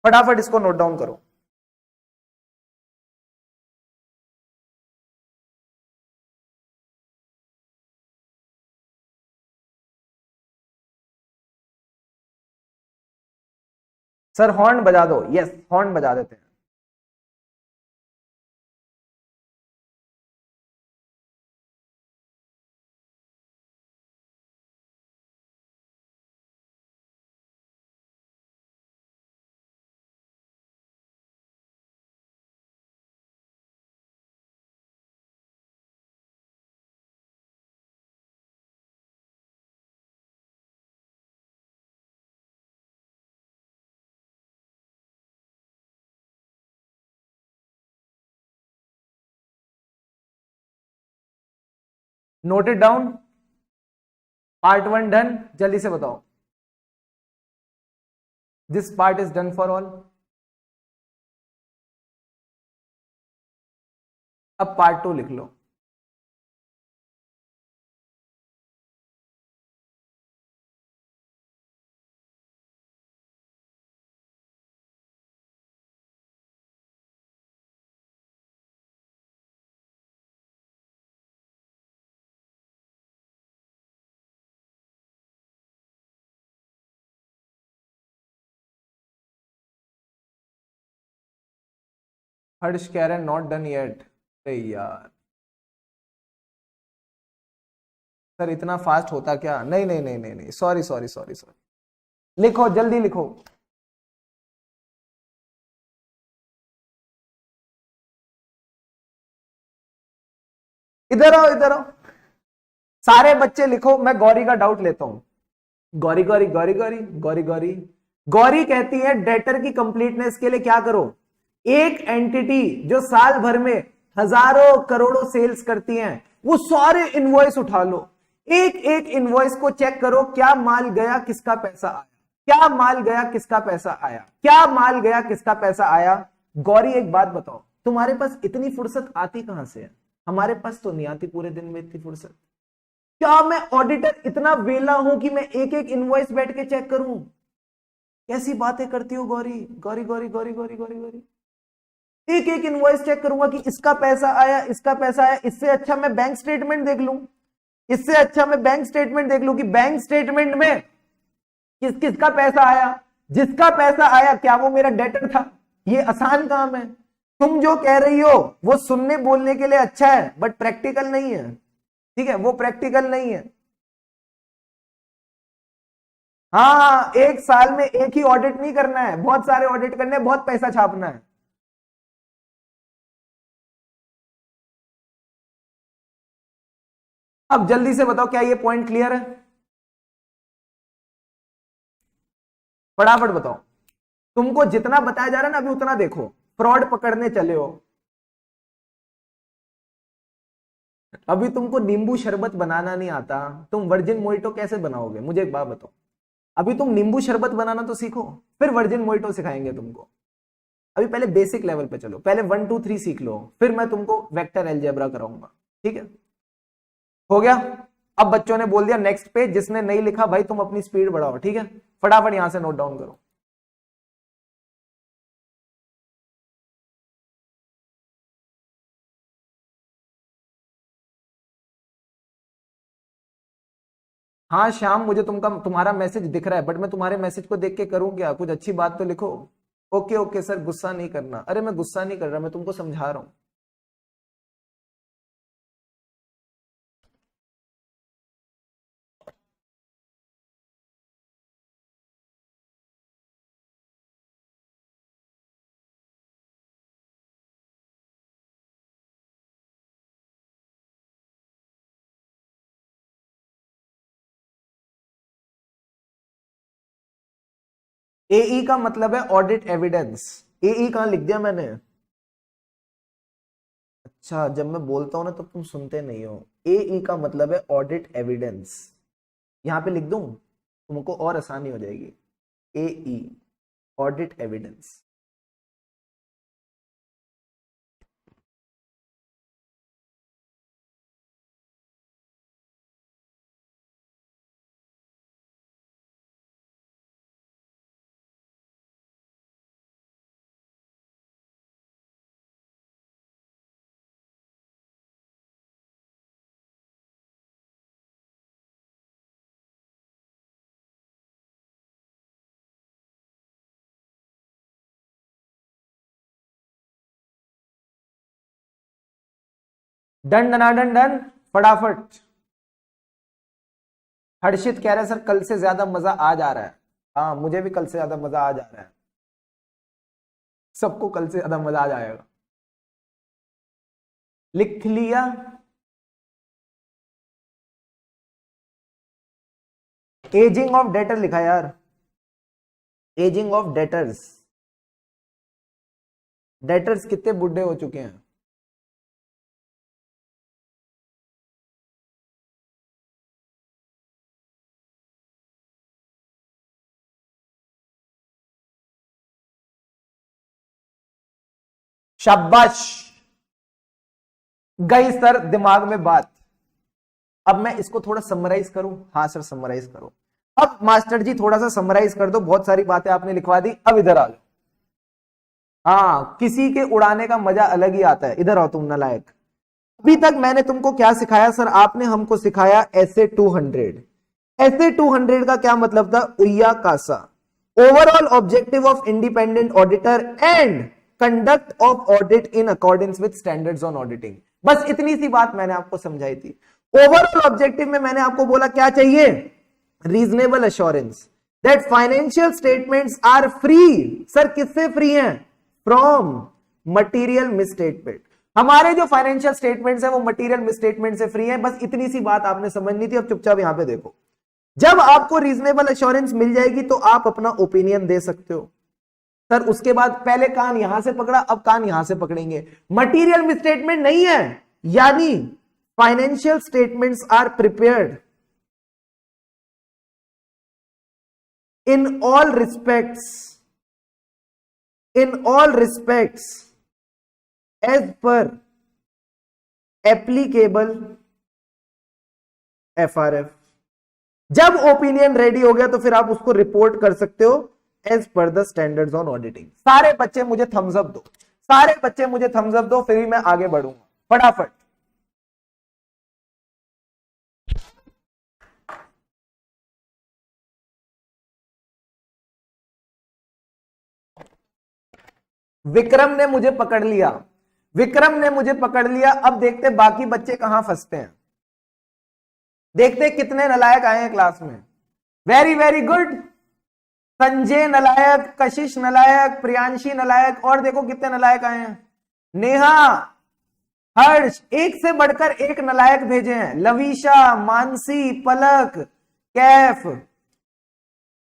फटाफट इसको नोट डाउन करो। सर हॉर्न बजा दो, यस हॉर्न बजा देते हैं। Note it down. Part 1 done, जल्दी से बताओ। This part is done for all. अब पार्ट 2 लिख लो। हर्ष कह रहे हैं नॉट डन येट। अरे यार सर इतना फास्ट होता क्या? नहीं नहीं नहीं नहीं नहीं, सॉरी सॉरी सॉरी सॉरी। लिखो जल्दी लिखो। इधर आओ इधर आओ, सारे बच्चे लिखो। मैं गौरी का डाउट लेता हूं। गौरी गौरी गौरी गौरी गौरी गौरी गौरी कहती है डेटर की कंप्लीटनेस के लिए क्या करो? एक एंटिटी जो साल भर में हजारों करोड़ों सेल्स करती हैं, वो सारे इनवॉइस उठा लो, एक एक इनवॉइस को चेक करो, क्या माल गया किसका पैसा आया, क्या माल गया किसका पैसा आया, क्या माल गया किसका पैसा आया। गौरी एक बात बताओ, तुम्हारे पास इतनी फुर्सत आती कहां से है? हमारे पास तो नहीं आती पूरे दिन में इतनी फुर्सत। क्या मैं ऑडिटर इतना वेला हूं कि मैं एक एक इनवॉइस बैठ के चेक करूं? कैसी बातें करती हो गौरी? गौरी गौरी गौरी गौरी गौरी गौरी एक एक इनवॉइस चेक करूंगा कि इसका पैसा आया इसका पैसा आया। इससे अच्छा मैं बैंक स्टेटमेंट देख लूं, इससे अच्छा मैं बैंक स्टेटमेंट देख लूं कि बैंक स्टेटमेंट में किस किसका पैसा आया, जिसका पैसा आया क्या वो मेरा डेटर था? ये आसान काम है। तुम जो कह रही हो वो सुनने बोलने के लिए अच्छा है, बट प्रैक्टिकल नहीं है। ठीक है, वो प्रैक्टिकल नहीं है। हाँ, एक साल में एक ही ऑडिट नहीं करना है, बहुत सारे ऑडिट करने हैं, बहुत पैसा छापना है। अब जल्दी से बताओ क्या ये पॉइंट क्लियर है? फटाफट बताओ। तुमको जितना बताया जा रहा है ना अभी उतना देखो, फ्रॉड पकड़ने चले हो। अभी तुमको नींबू शरबत बनाना नहीं आता, तुम वर्जिन मोइटो कैसे बनाओगे? मुझे एक बात बताओ। अभी तुम नींबू शरबत बनाना तो सीखो, फिर वर्जिन मोइटो सिखाएंगे तुमको। अभी पहले बेसिक लेवल पे चलो, पहले 1 2 3 सीख लो, फिर मैं तुमको वेक्टर अलजेब्रा कराऊंगा। ठीक है, हो गया। अब बच्चों ने बोल दिया नेक्स्ट पेज, जिसने नहीं लिखा भाई तुम अपनी स्पीड बढ़ाओ। ठीक है, फटाफट यहां से नोट डाउन करो। हाँ श्याम, मुझे तुम्हारा मैसेज दिख रहा है, बट मैं तुम्हारे मैसेज को देख के करूं क्या? कुछ अच्छी बात तो लिखो। ओके ओके सर, गुस्सा नहीं करना। अरे मैं गुस्सा नहीं कर रहा, मैं तुमको समझा रहा हूं। एई का मतलब है ऑडिट एविडेंस। एई कहां लिख दिया मैंने? अच्छा, जब मैं बोलता हूं ना तो तुम सुनते नहीं हो। ए का मतलब है ऑडिट एविडेंस। यहां पे लिख दूं, तुमको और आसानी हो जाएगी। ए ऑडिट एविडेंस। डन डनाडन डन, फटाफट। हर्षित कह रहे हैं सर कल से ज्यादा मजा आ जा रहा है। हाँ, मुझे भी कल से ज्यादा मजा आ जा रहा है। सबको कल से ज्यादा मजा आ जाएगा। लिख लिया। एजिंग ऑफ डेटर लिखा यार, एजिंग ऑफ डेटर्स। डेटर्स कितने बुढ़े हो चुके हैं। शाबाश, गई सर दिमाग में बात। अब मैं इसको थोड़ा समराइज करूं। हाँ सर समराइज करो। अब मास्टर जी थोड़ा सा समराइज कर दो, बहुत सारी बातें आपने लिखवा दी। अब इधर आ जाओ। हाँ, किसी के उड़ाने का मजा अलग ही आता है। इधर आओ तुम नालायक। अभी तक मैंने तुमको क्या सिखाया सर? आपने हमको सिखाया एसए 200। एसए 200 का क्या मतलब था? उया कासा, overall objective of independent auditor and conduct of audit in accordance with standards on auditing. बस इतनी सी बात मैंने आपको समझाई थी। ओवरऑल ऑब्जेक्टिव में मैंने आपको बोला क्या चाहिए? Reasonable assurance that financial statements are free. Sir किससे फ्री हैं? From material misstatement. हमारे जो फाइनेंशियल स्टेटमेंट्स हैं वो मटीरियल मिसस्टेटमेंट से फ्री हैं। बस इतनी सी बात आपने समझनी थी। अब चुपचाप यहां पे देखो, जब आपको रीजनेबल एश्योरेंस मिल जाएगी तो आप अपना ओपिनियन दे सकते हो। सर उसके बाद पहले कान यहां से पकड़ा, अब कान यहां से पकड़ेंगे। मटीरियल मिसस्टेटमेंट नहीं है, यानी financial statements are prepared in all respects as per applicable FRF। जब ओपिनियन रेडी हो गया तो फिर आप उसको रिपोर्ट कर सकते हो as per the standards on auditing. सारे बच्चे मुझे थम्स अप दो, सारे बच्चे मुझे थम्स अप दो, फिर ही मैं आगे बढ़ूंगा। फटाफट। विक्रम ने मुझे पकड़ लिया, विक्रम ने मुझे पकड़ लिया। अब देखते बाकी बच्चे कहां फंसते हैं, देखते कितने नालायक आए हैं क्लास में। Very very good. संजय नालायक, कशिश नालायक, प्रियांशी नालायक, और देखो कितने नालायक आए हैं। नेहा, हर्ष, एक से बढ़कर एक नालायक भेजे हैं। लवीशा, मानसी, पलक, कैफ,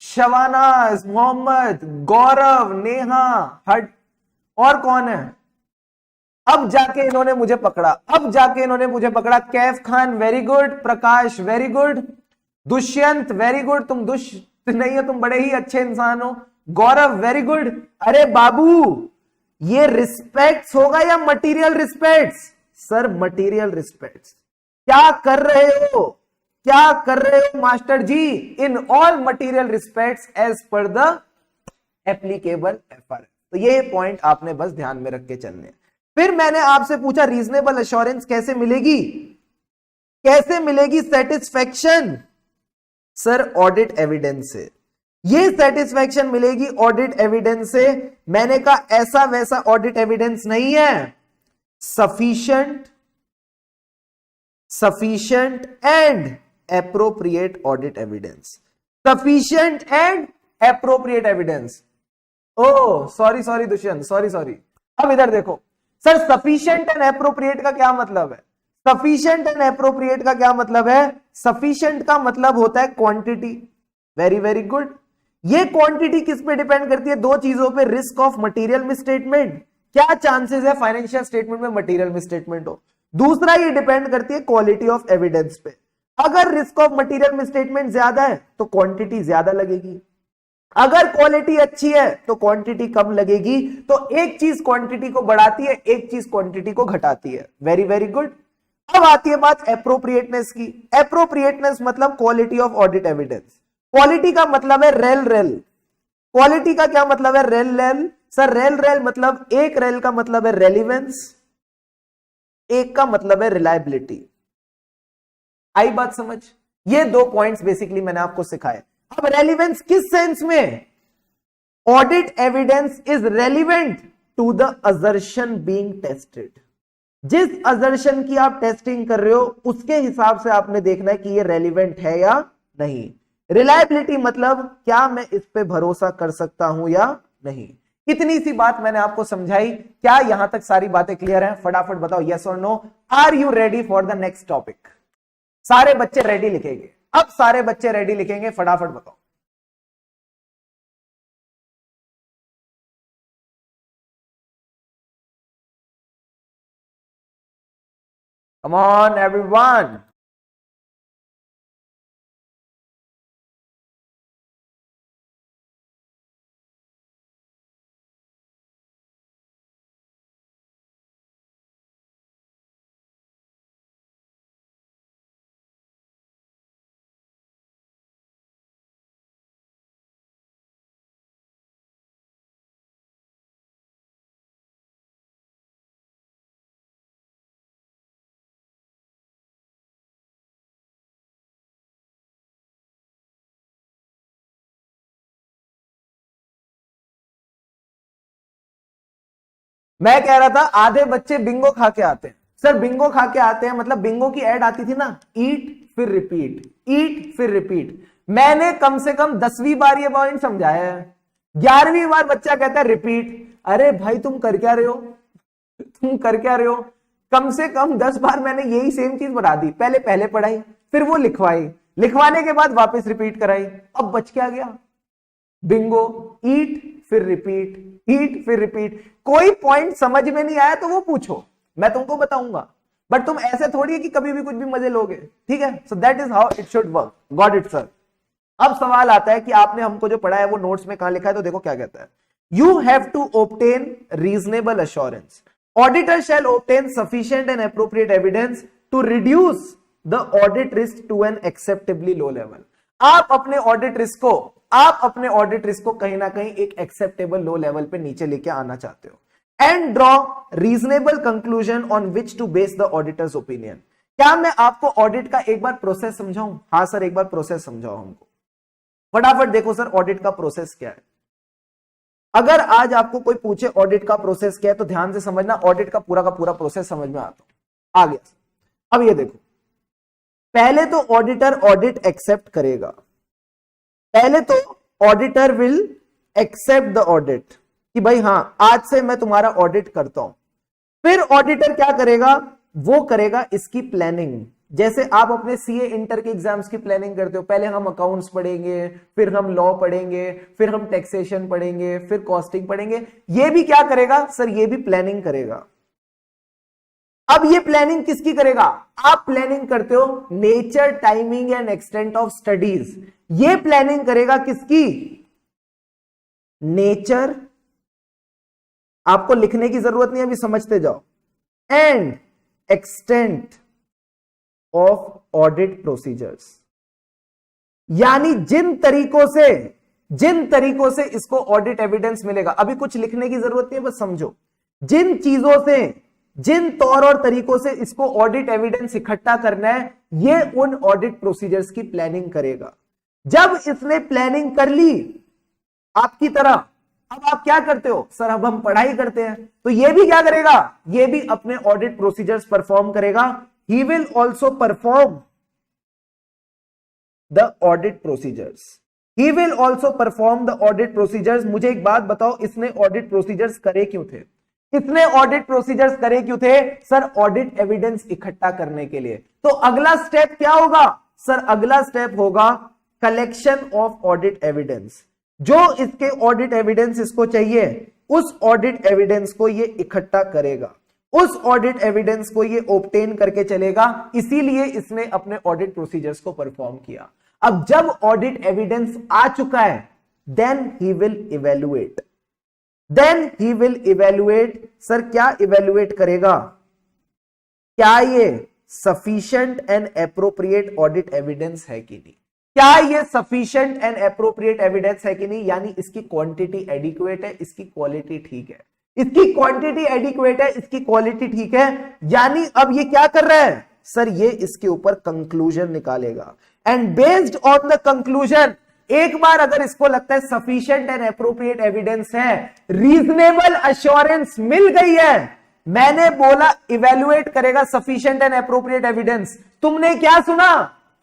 शवानाज, मोहम्मद, गौरव, नेहा, हट, और कौन है? अब जाके इन्होंने मुझे पकड़ा, अब जाके इन्होंने मुझे पकड़ा। Kaif Khan very good, Prakash very good, Dushyant very good. तुम दुष्ट नहीं हो, तुम बड़े ही अच्छे इंसान हो। Gaurav very good. अरे बाबू, ये रिस्पेक्ट्स होगा या material respects? Sir material respects. क्या कर रहे हो, क्या कर रहे हो master ji? In all material respects as per the applicable FRF. तो ये पॉइंट आपने बस ध्यान में रख के चलने। फिर मैंने आपसे पूछा रीजनेबल एश्योरेंस कैसे मिलेगी, कैसे मिलेगी सेटिस्फेक्शन? सर ऑडिट एविडेंस से। ये सेटिस्फेक्शन मिलेगी ऑडिट एविडेंस से। मैंने कहा ऐसा वैसा ऑडिट एविडेंस नहीं है, sufficient and appropriate audit evidence. Sufficient and appropriate evidence. Oh sorry Dushyant, sorry. अब इधर देखो सर, सफिशिएंट एंड एप्रोप्रिएट का क्या मतलब है? सफिशिएंट एंड एप्रोप्रिएट का क्या मतलब है? सफिशिएंट का मतलब होता है क्वांटिटी। Very very good. ये क्वांटिटी किस पे डिपेंड करती है? दो चीजों पे, रिस्क ऑफ मटेरियल मिसस्टेटमेंट क्या चांसेस है फाइनेंशियल स्टेटमेंट में मटेरियल मिसस्टेटमेंट हो। दूसरा, ये डिपेंड करती है क्वालिटी ऑफ एविडेंस पे। अगर रिस्क ऑफ मटेरियल मिसस्टेटमेंट ज्यादा है तो क्वांटिटी ज्यादा लगेगी, अगर क्वालिटी अच्छी है तो क्वांटिटी कम लगेगी। तो एक चीज क्वांटिटी को बढ़ाती है, एक चीज क्वांटिटी को घटाती है। Very very good. अब आती है बात एप्रोप्रिएटनेस की। एप्रोप्रिएटनेस मतलब quality of audit evidence. Quality का मतलब है रेल रेल। क्वालिटी का क्या मतलब है? Rail rail. Sir rail rail मतलब, एक रेल का मतलब है रेलिवेंस, एक का मतलब है रिलायबिलिटी। आई बात समझ? ये दो पॉइंट्स बेसिकली मैंने आपको सिखाए। अब रेलिवेंस किस सेंस में? Audit evidence is relevant to the assertion being tested. जिस असर्शन की आप टेस्टिंग कर रहे हो उसके हिसाब से आपने देखना है कि ये रेलिवेंट है या नहीं। रिलायबिलिटी मतलब क्या मैं इस पे भरोसा कर सकता हूं या नहीं। इतनी सी बात मैंने आपको समझाई। क्या यहां तक सारी बातें क्लियर हैं? फटाफट बताओ यस और no. Are you ready for the next topic? सारे बच्चे रेडी लिखेंगे। अब सारे बच्चे रेडी लिखेंगे, फटाफट बताओ। Come on everyone. मैं कह रहा था आधे बच्चे बिंगो खा के आते हैं। सर बिंगो खा के आते हैं मतलब बिंगो की एड आती थी ना, ईट फिर रिपीट, ईट फिर रिपीट। मैंने कम से कम 10वीं बार ये पॉइंट समझाया है। 11वीं बार बच्चा कहता है रिपीट। अरे भाई तुम कर क्या रहे हो? तुम कर क्या रहे हो? कम से कम 10 बार मैंने यही सेम चीज बता दी। पहले पहले पढ़ाई, फिर वो लिखवाई, लिखवाने के बाद वापस रिपीट कराई। अब बच क्या गया? बिंगो, ईट फिर रिपीट, ईट फिर रिपीट। कोई पॉइंट समझ में नहीं आया तो वो पूछो, मैं तुमको बताऊंगा। बट तुम ऐसे थोड़ी है कि कभी भी कुछ भी मजे लोगे, ठीक है? So that is how it should work. Got it sir? अब सवाल आता है कि आपने हमको जो पढ़ा है वो नोट्स में कहां लिखा है, तो देखो क्या कहता है। You have to obtain reasonable assurance, auditor shall obtain sufficient and appropriate evidence to reduce the audit risk to an acceptably low level. आप अपने ऑडिट रिस्क को कहीं ना कहीं एक एक्सेप्टेबल लो लेवल पे नीचे लेके आना चाहते हो। And draw reasonable conclusion on which to base the auditor's opinion. क्या मैं आपको ऑडिट का एक बार प्रोसेस समझाऊं? हाँ सर, एक बार प्रोसेस समझाओ हमको। फटाफट देखो सर ऑडिट का प्रोसेस क्या है। अगर आज आपको कोई पूछे ऑडिट का प्रोसेस क्या है तो ध्यान से समझना, ऑडिट का पूरा प्रोसेस समझ में आता आ गया। अब ये देखो, पहले तो ऑडिटर ऑडिट एक्सेप्ट करेगा। पहले तो auditor will accept the audit कि भाई हां आज से मैं तुम्हारा ऑडिट करता हूं। फिर ऑडिटर क्या करेगा? वो करेगा इसकी प्लानिंग। जैसे आप अपने सीए इंटर के एग्जाम्स की प्लानिंग करते हो, पहले हम अकाउंट्स पढ़ेंगे, फिर हम लॉ पढ़ेंगे, फिर हम टैक्सेशन पढ़ेंगे, फिर कॉस्टिंग पढ़ेंगे। ये भी क्या करेगा सर? ये भी प्लानिंग करेगा। अब ये प्लानिंग किसकी करेगा? आप प्लानिंग करते हो nature, timing and extent of studies. ये प्लानिंग करेगा किसकी? नेचर, आपको लिखने की जरूरत नहीं, अभी समझते जाओ, and extent of audit procedures. यानी जिन तरीकों से इसको ऑडिट एविडेंस मिलेगा, अभी कुछ लिखने की जरूरत नहीं है, बस समझो। जिन चीजों से, जिन तौर और तरीकों से इसको ऑडिट एविडेंस इकट्ठा करना है, ये उन ऑडिट प्रोसीजर्स की प्लानिंग करेगा। जब इसने प्लानिंग कर ली आपकी तरह, अब आप क्या करते हो? सर अब हम पढ़ाई करते हैं। तो ये भी क्या करेगा? ये भी अपने ऑडिट प्रोसीजर्स परफॉर्म करेगा। He will also perform the audit procedures. He will also perform the audit procedures. मुझे एक बात बताओ, इसने ऑडिट प्रोसीजर्स करे क्यों थे? इसने ऑडिट प्रोसीजर्स करे क्यों थे? सर ऑडिट एविडेंस इकट्ठा करने के लिए। तो अगला स्टेप क्या होगा? सर अगला स्टेप होगा कलेक्शन ऑफ ऑडिट एविडेंस। जो इसके ऑडिट एविडेंस इसको चाहिए, उस ऑडिट एविडेंस को ये इकट्ठा करेगा, उस ऑडिट एविडेंस को ये ऑब्टेन करके चलेगा, इसीलिए इसने अपने ऑडिट प्रोसीजर्स को परफॉर्म किया। अब जब ऑडिट एविडेंस आ चुका है, then he will evaluate. Sir क्या इवेल्युएट करेगा? क्या ये sufficient and appropriate audit evidence है कि नहीं? क्या ये सफिशिएंट एंड एप्रोप्रिएट एविडेंस है कि नहीं? यानी इसकी क्वांटिटी एडिक्वेट है, इसकी क्वालिटी ठीक है। इसकी क्वांटिटी एडिक्वेट है, इसकी क्वालिटी ठीक है, यानी अब ये क्या कर रहा है? सर ये इसके ऊपर कंक्लूजन निकालेगा, and based on the conclusion, एक बार अगर इसको लगता है सफिशिएंट एंड एप्रोप्रिएट एविडेंस है, रीजनेबल अश्योरेंस मिल गई है, मैंने बोला इवेल्युएट करेगा सफिशिएंट एंड एप्रोप्रिएट एविडेंस, तुमने क्या सुना?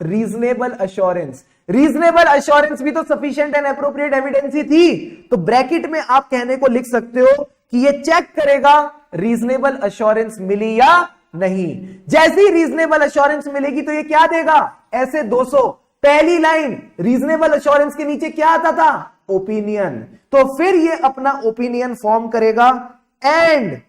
Reasonable assurance. रीजनेबल अश्योरेंस भी तो सफिशिएंट एंड एप्रोप्रिएट एविडेंस ही थी, तो ब्रैकेट में आप कहने को लिख सकते हो कि ये चेक करेगा रीजनेबल अश्योरेंस मिली या नहीं। जैसी रीजनेबल अश्योरेंस मिलेगी तो ये क्या देगा? ऐसे 200। पहली लाइन रीजनेबल अश्योरेंस के नीचे क्या आता था? ओपिनियन। तो फिर ये अपना ओपिनियन फॉर्म करेगा एंड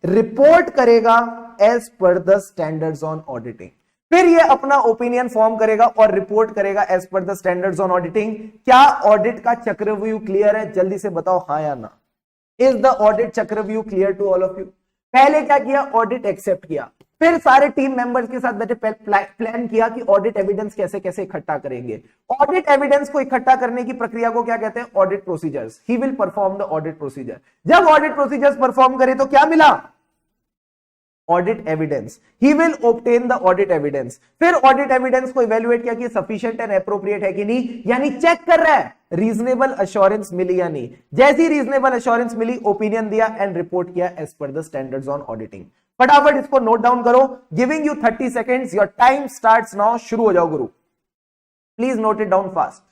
रिपोर्ट करेगा as per the standards on auditing. फिर ये अपना ओपिनियन फॉर्म करेगा और रिपोर्ट करेगा as per the standards on auditing. क्या ऑडिट का चक्रव्यूह क्लियर है? जल्दी से बताओ हाँ या ना। इज द ऑडिट चक्रव्यूह clear to all of you? पहले क्या किया? ऑडिट एक्सेप्ट किया, फिर सारे टीम मेंबर्स के साथ बैठे प्लान किया कि ऑडिट एविडेंस कैसे कैसे इकट्ठा करेंगे। ऑडिट एविडेंस को इकट्ठा करने की प्रक्रिया को क्या कहते हैं? Audit procedures. He will perform the audit procedure. जब ऑडिट प्रोसीजर्स परफॉर्म करे तो क्या मिला? Audit evidence. He will obtain the audit evidence. फिर ऑडिट एविडेंस को इवेल्युएट किया कि सफिशिएंट एंड एप्रोप्रिएट है कि नहीं, यानी चेक कर रहा है रीजनेबल अश्योरेंस मिली या नहीं। जैसी रीजनेबल अश्योरेंस मिली, ओपिनियन दिया एंड रिपोर्ट किया as per the standards on auditing. फटाफट इसको नोट डाउन करो। Giving you 30 seconds, your time starts now. शुरू हो जाओ गुरु, please note it down fast.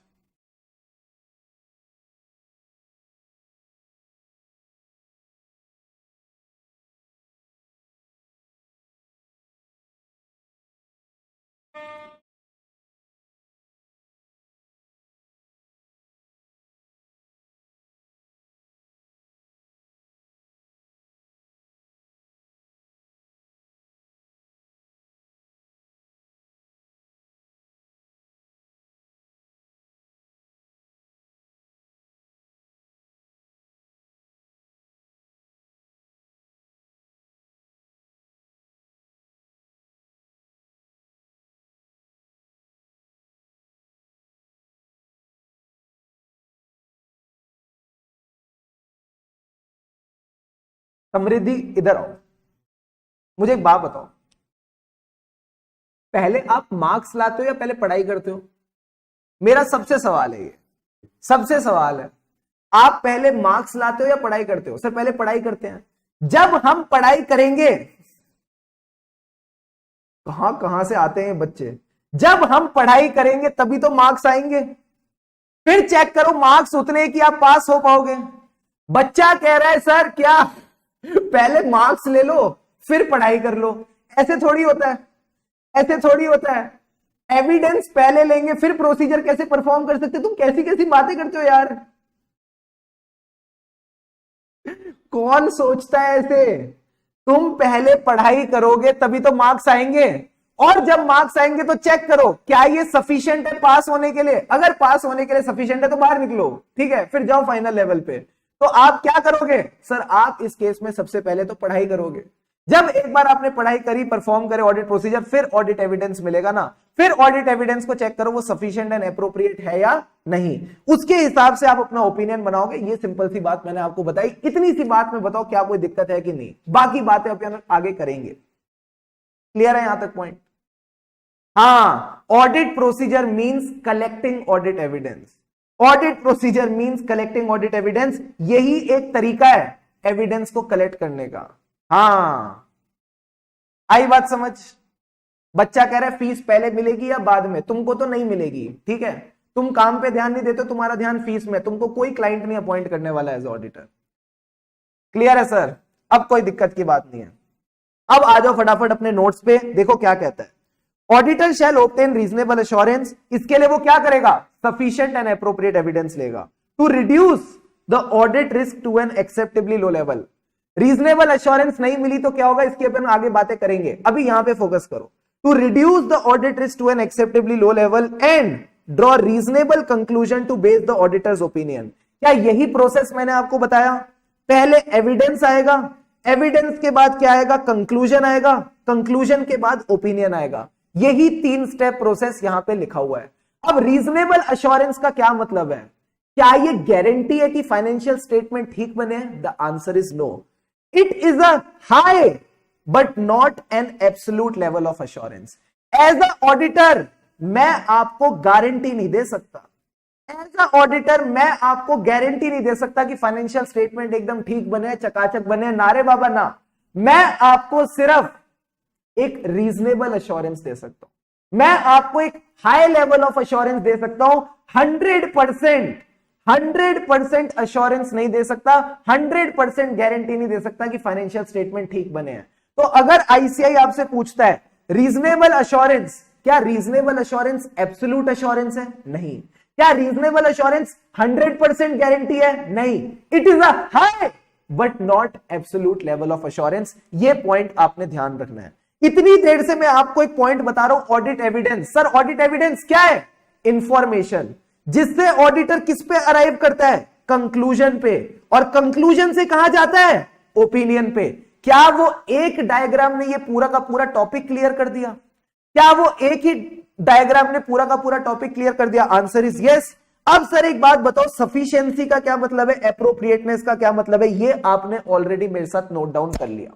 Samriddhi इधर आओ, मुझे एक बात बताओ, पहले आप मार्क्स लाते हो या पहले पढ़ाई करते हो? मेरा सबसे सवाल है, ये सबसे सवाल है, आप पहले मार्क्स लाते हो या पढ़ाई करते हो? सर पहले पढ़ाई करते हैं। जब हम पढ़ाई करेंगे, कहां कहां से आते हैं बच्चे, जब हम पढ़ाई करेंगे तभी तो मार्क्स आएंगे। फिर चेक करो मार्क्स उतने कि आप पास हो पाओगे। बच्चा कह रहा है सर क्या पहले मार्क्स ले लो फिर पढ़ाई कर लो? ऐसे थोड़ी होता है, ऐसे थोड़ी होता है। एविडेंस पहले लेंगे फिर प्रोसीजर कैसे परफॉर्म कर सकते? तुम कैसी कैसी बातें करते हो यार, कौन सोचता है ऐसे? तुम पहले पढ़ाई करोगे तभी तो मार्क्स आएंगे, और जब मार्क्स आएंगे तो चेक करो क्या ये सफिशिएंट है पास होने के लिए। अगर पास होने के लिए सफिशिएंट है तो बाहर निकलो, ठीक है, फिर जाओ फाइनल लेवल पे। तो आप क्या करोगे? सर आप इस केस में सबसे पहले तो पढ़ाई करोगे। जब एक बार आपने पढ़ाई करी, परफॉर्म करे ऑडिट प्रोसीजर, फिर ऑडिट एविडेंस मिलेगा ना, फिर ऑडिट एविडेंस को चेक करो वो सफिशिएंट एंड एप्रोप्रिएट है या नहीं, उसके हिसाब से आप अपना ओपिनियन बनाओगे। ये सिंपल सी बात मैंने आपको बताई। इतनी सी बात में बताओ क्या कोई दिक्कत है कि नहीं, बाकी बातें अपन आगे करेंगे। क्लियर है यहां तक पॉइंट? हाँ, audit procedure means collecting audit evidence. Audit procedure means collecting audit evidence. यही एक तरीका है एविडेंस को कलेक्ट करने का। हाँ, आई बात समझ? बच्चा कह रहा है फीस पहले मिलेगी या बाद में? तुमको तो नहीं मिलेगी, ठीक है, तुम काम पे ध्यान नहीं देते, तुम्हारा ध्यान फीस में। तुमको कोई क्लाइंट नहीं अपॉइंट करने वाला एज ऑडिटर। क्लियर है सर? अब कोई दिक्कत की बात नहीं है। अब आ जाओ फटाफट अपने नोट्स पे, देखो क्या कहता है। Auditor shall obtain reasonable assurance. इसके लिए वो क्या करेगा? सफिशिएंट एंड एप्रोप्रिएट एविडेंस लेगा to reduce the audit risk to an acceptably low level. Reasonable assurance नहीं मिली तो क्या होगा, इसकी अपन आगे बातें करेंगे, अभी यहां पे फोकस करो। To reduce the audit risk to an acceptably low level and draw reasonable conclusion to base the auditor's opinion. क्या यही प्रोसेस मैंने आपको बताया? पहले एविडेंस आएगा, एविडेंस के बाद क्या आएगा, कंक्लूजन आएगा, कंक्लूजन के बाद ओपिनियन आएगा। यही 3 स्टेप प्रोसेस यहां पे लिखा हुआ है। अब रीजनेबल एश्योरेंस का क्या मतलब है? क्या ये गारंटी है कि फाइनेंशियल स्टेटमेंट ठीक बने? The answer is no. It is a high but not an absolute level of assurance. As a auditor मैं आपको गारंटी नहीं दे सकता, एज अ ऑडिटर मैं आपको गारंटी नहीं दे सकता कि फाइनेंशियल स्टेटमेंट एकदम ठीक बने, चकाचक बने, नारे बाबा ना। मैं आपको सिर्फ एक रीजनेबल एश्योरेंस दे सकता हूं, मैं आपको एक हाई लेवल ऑफ एश्योरेंस दे सकता हूं। 100% एश्योरेंस नहीं दे सकता, 100% गारंटी नहीं दे सकता कि फाइनेंशियल स्टेटमेंट ठीक बने हैं। तो अगर आईसीआई आपसे पूछता है रीजनेबल एश्योरेंस, क्या रीजनेबल एश्योरेंस एब्सोल्यूट एश्योरेंस है? नहीं। क्या रीजनेबल एश्योरेंस 100% गारंटी है? नहीं। It is a high but not absolute level of assurance. ये पॉइंट आपने ध्यान रखना है। इतनी देर से मैं आपको एक पॉइंट बता रहा हूं, audit evidence. Sir audit evidence क्या है? इंफॉर्मेशन जिससे ऑडिटर किस पे अराइव करता है? कंक्लूजन पे। और कंक्लूजन से कहां जाता है? ओपिनियन पे। क्या वो एक डायग्राम में ये पूरा का पूरा टॉपिक क्लियर कर दिया? क्या वो एक ही डायग्राम ने पूरा का पूरा टॉपिक क्लियर कर दिया? Answer is yes. अब सर एक बात बताओ, सफिशिएंसी का क्या मतलब है, एप्रोप्रिएटनेस का क्या मतलब है? ये आपने ऑलरेडी मेरे साथ नोट डाउन कर लिया,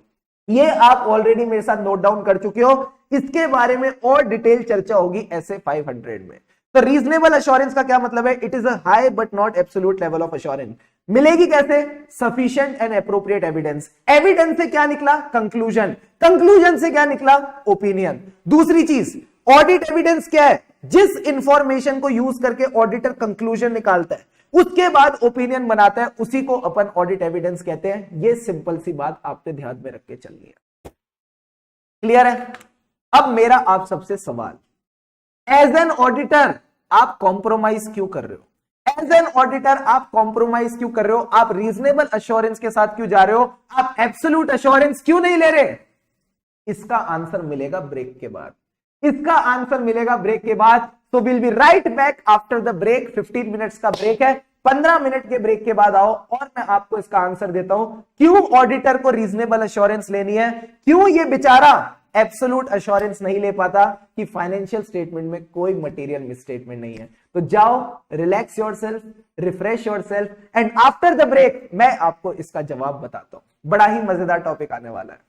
ये आप ऑलरेडी मेरे साथ नोट डाउन कर चुके हो। इसके बारे में और डिटेल चर्चा होगी ऐसे 500 में। तो रीजनेबल एश्योरेंस का क्या मतलब है? It is a high but not absolute level of assurance. मिलेगी कैसे? Sufficient and appropriate evidence. Evidence से क्या निकला? कंक्लूजन। कंक्लूजन से क्या निकला? ओपिनियन। दूसरी चीज ऑडिट एविडेंस क्या है? जिस इंफॉर्मेशन को यूज करके ऑडिटर कंक्लूजन निकालता है, उसके बाद ओपिनियन बनाता है, उसी को अपन ऑडिट एविडेंस कहते हैं। ये सिंपल सी बात आपने ध्यान में रख के चलनी है। क्लियर है? अब मेरा आप सबसे सवाल, एज एन ऑडिटर आप कॉम्प्रोमाइज क्यों कर रहे हो? एज एन ऑडिटर आप कॉम्प्रोमाइज क्यों कर रहे हो? आप रीजनेबल एश्योरेंस के साथ क्यों जा रहे हो? आप एब्सोल्यूट एश्योरेंस क्यों नहीं ले रहे? इसका आंसर मिलेगा ब्रेक के बाद। इसका आंसर मिलेगा ब्रेक के बाद। So will be right back after the break. 15 minutes का ब्रेक है, 15 मिनट के ब्रेक के बाद आओ और मैं आपको इसका आंसर देता हूं, क्यों ऑडिटर को रीजनेबल एश्योरेंस लेनी है, क्यों ये बेचारा एब्सोल्यूट एश्योरेंस नहीं ले पाता कि फाइनेंशियल स्टेटमेंट में कोई मटेरियल मिसस्टेटमेंट नहीं है। तो जाओ, relax yourself, refresh yourself, and after the break मैं आपको इसका जवाब बताता हूं। बड़ा ही मजेदार टॉपिक आने वाला है।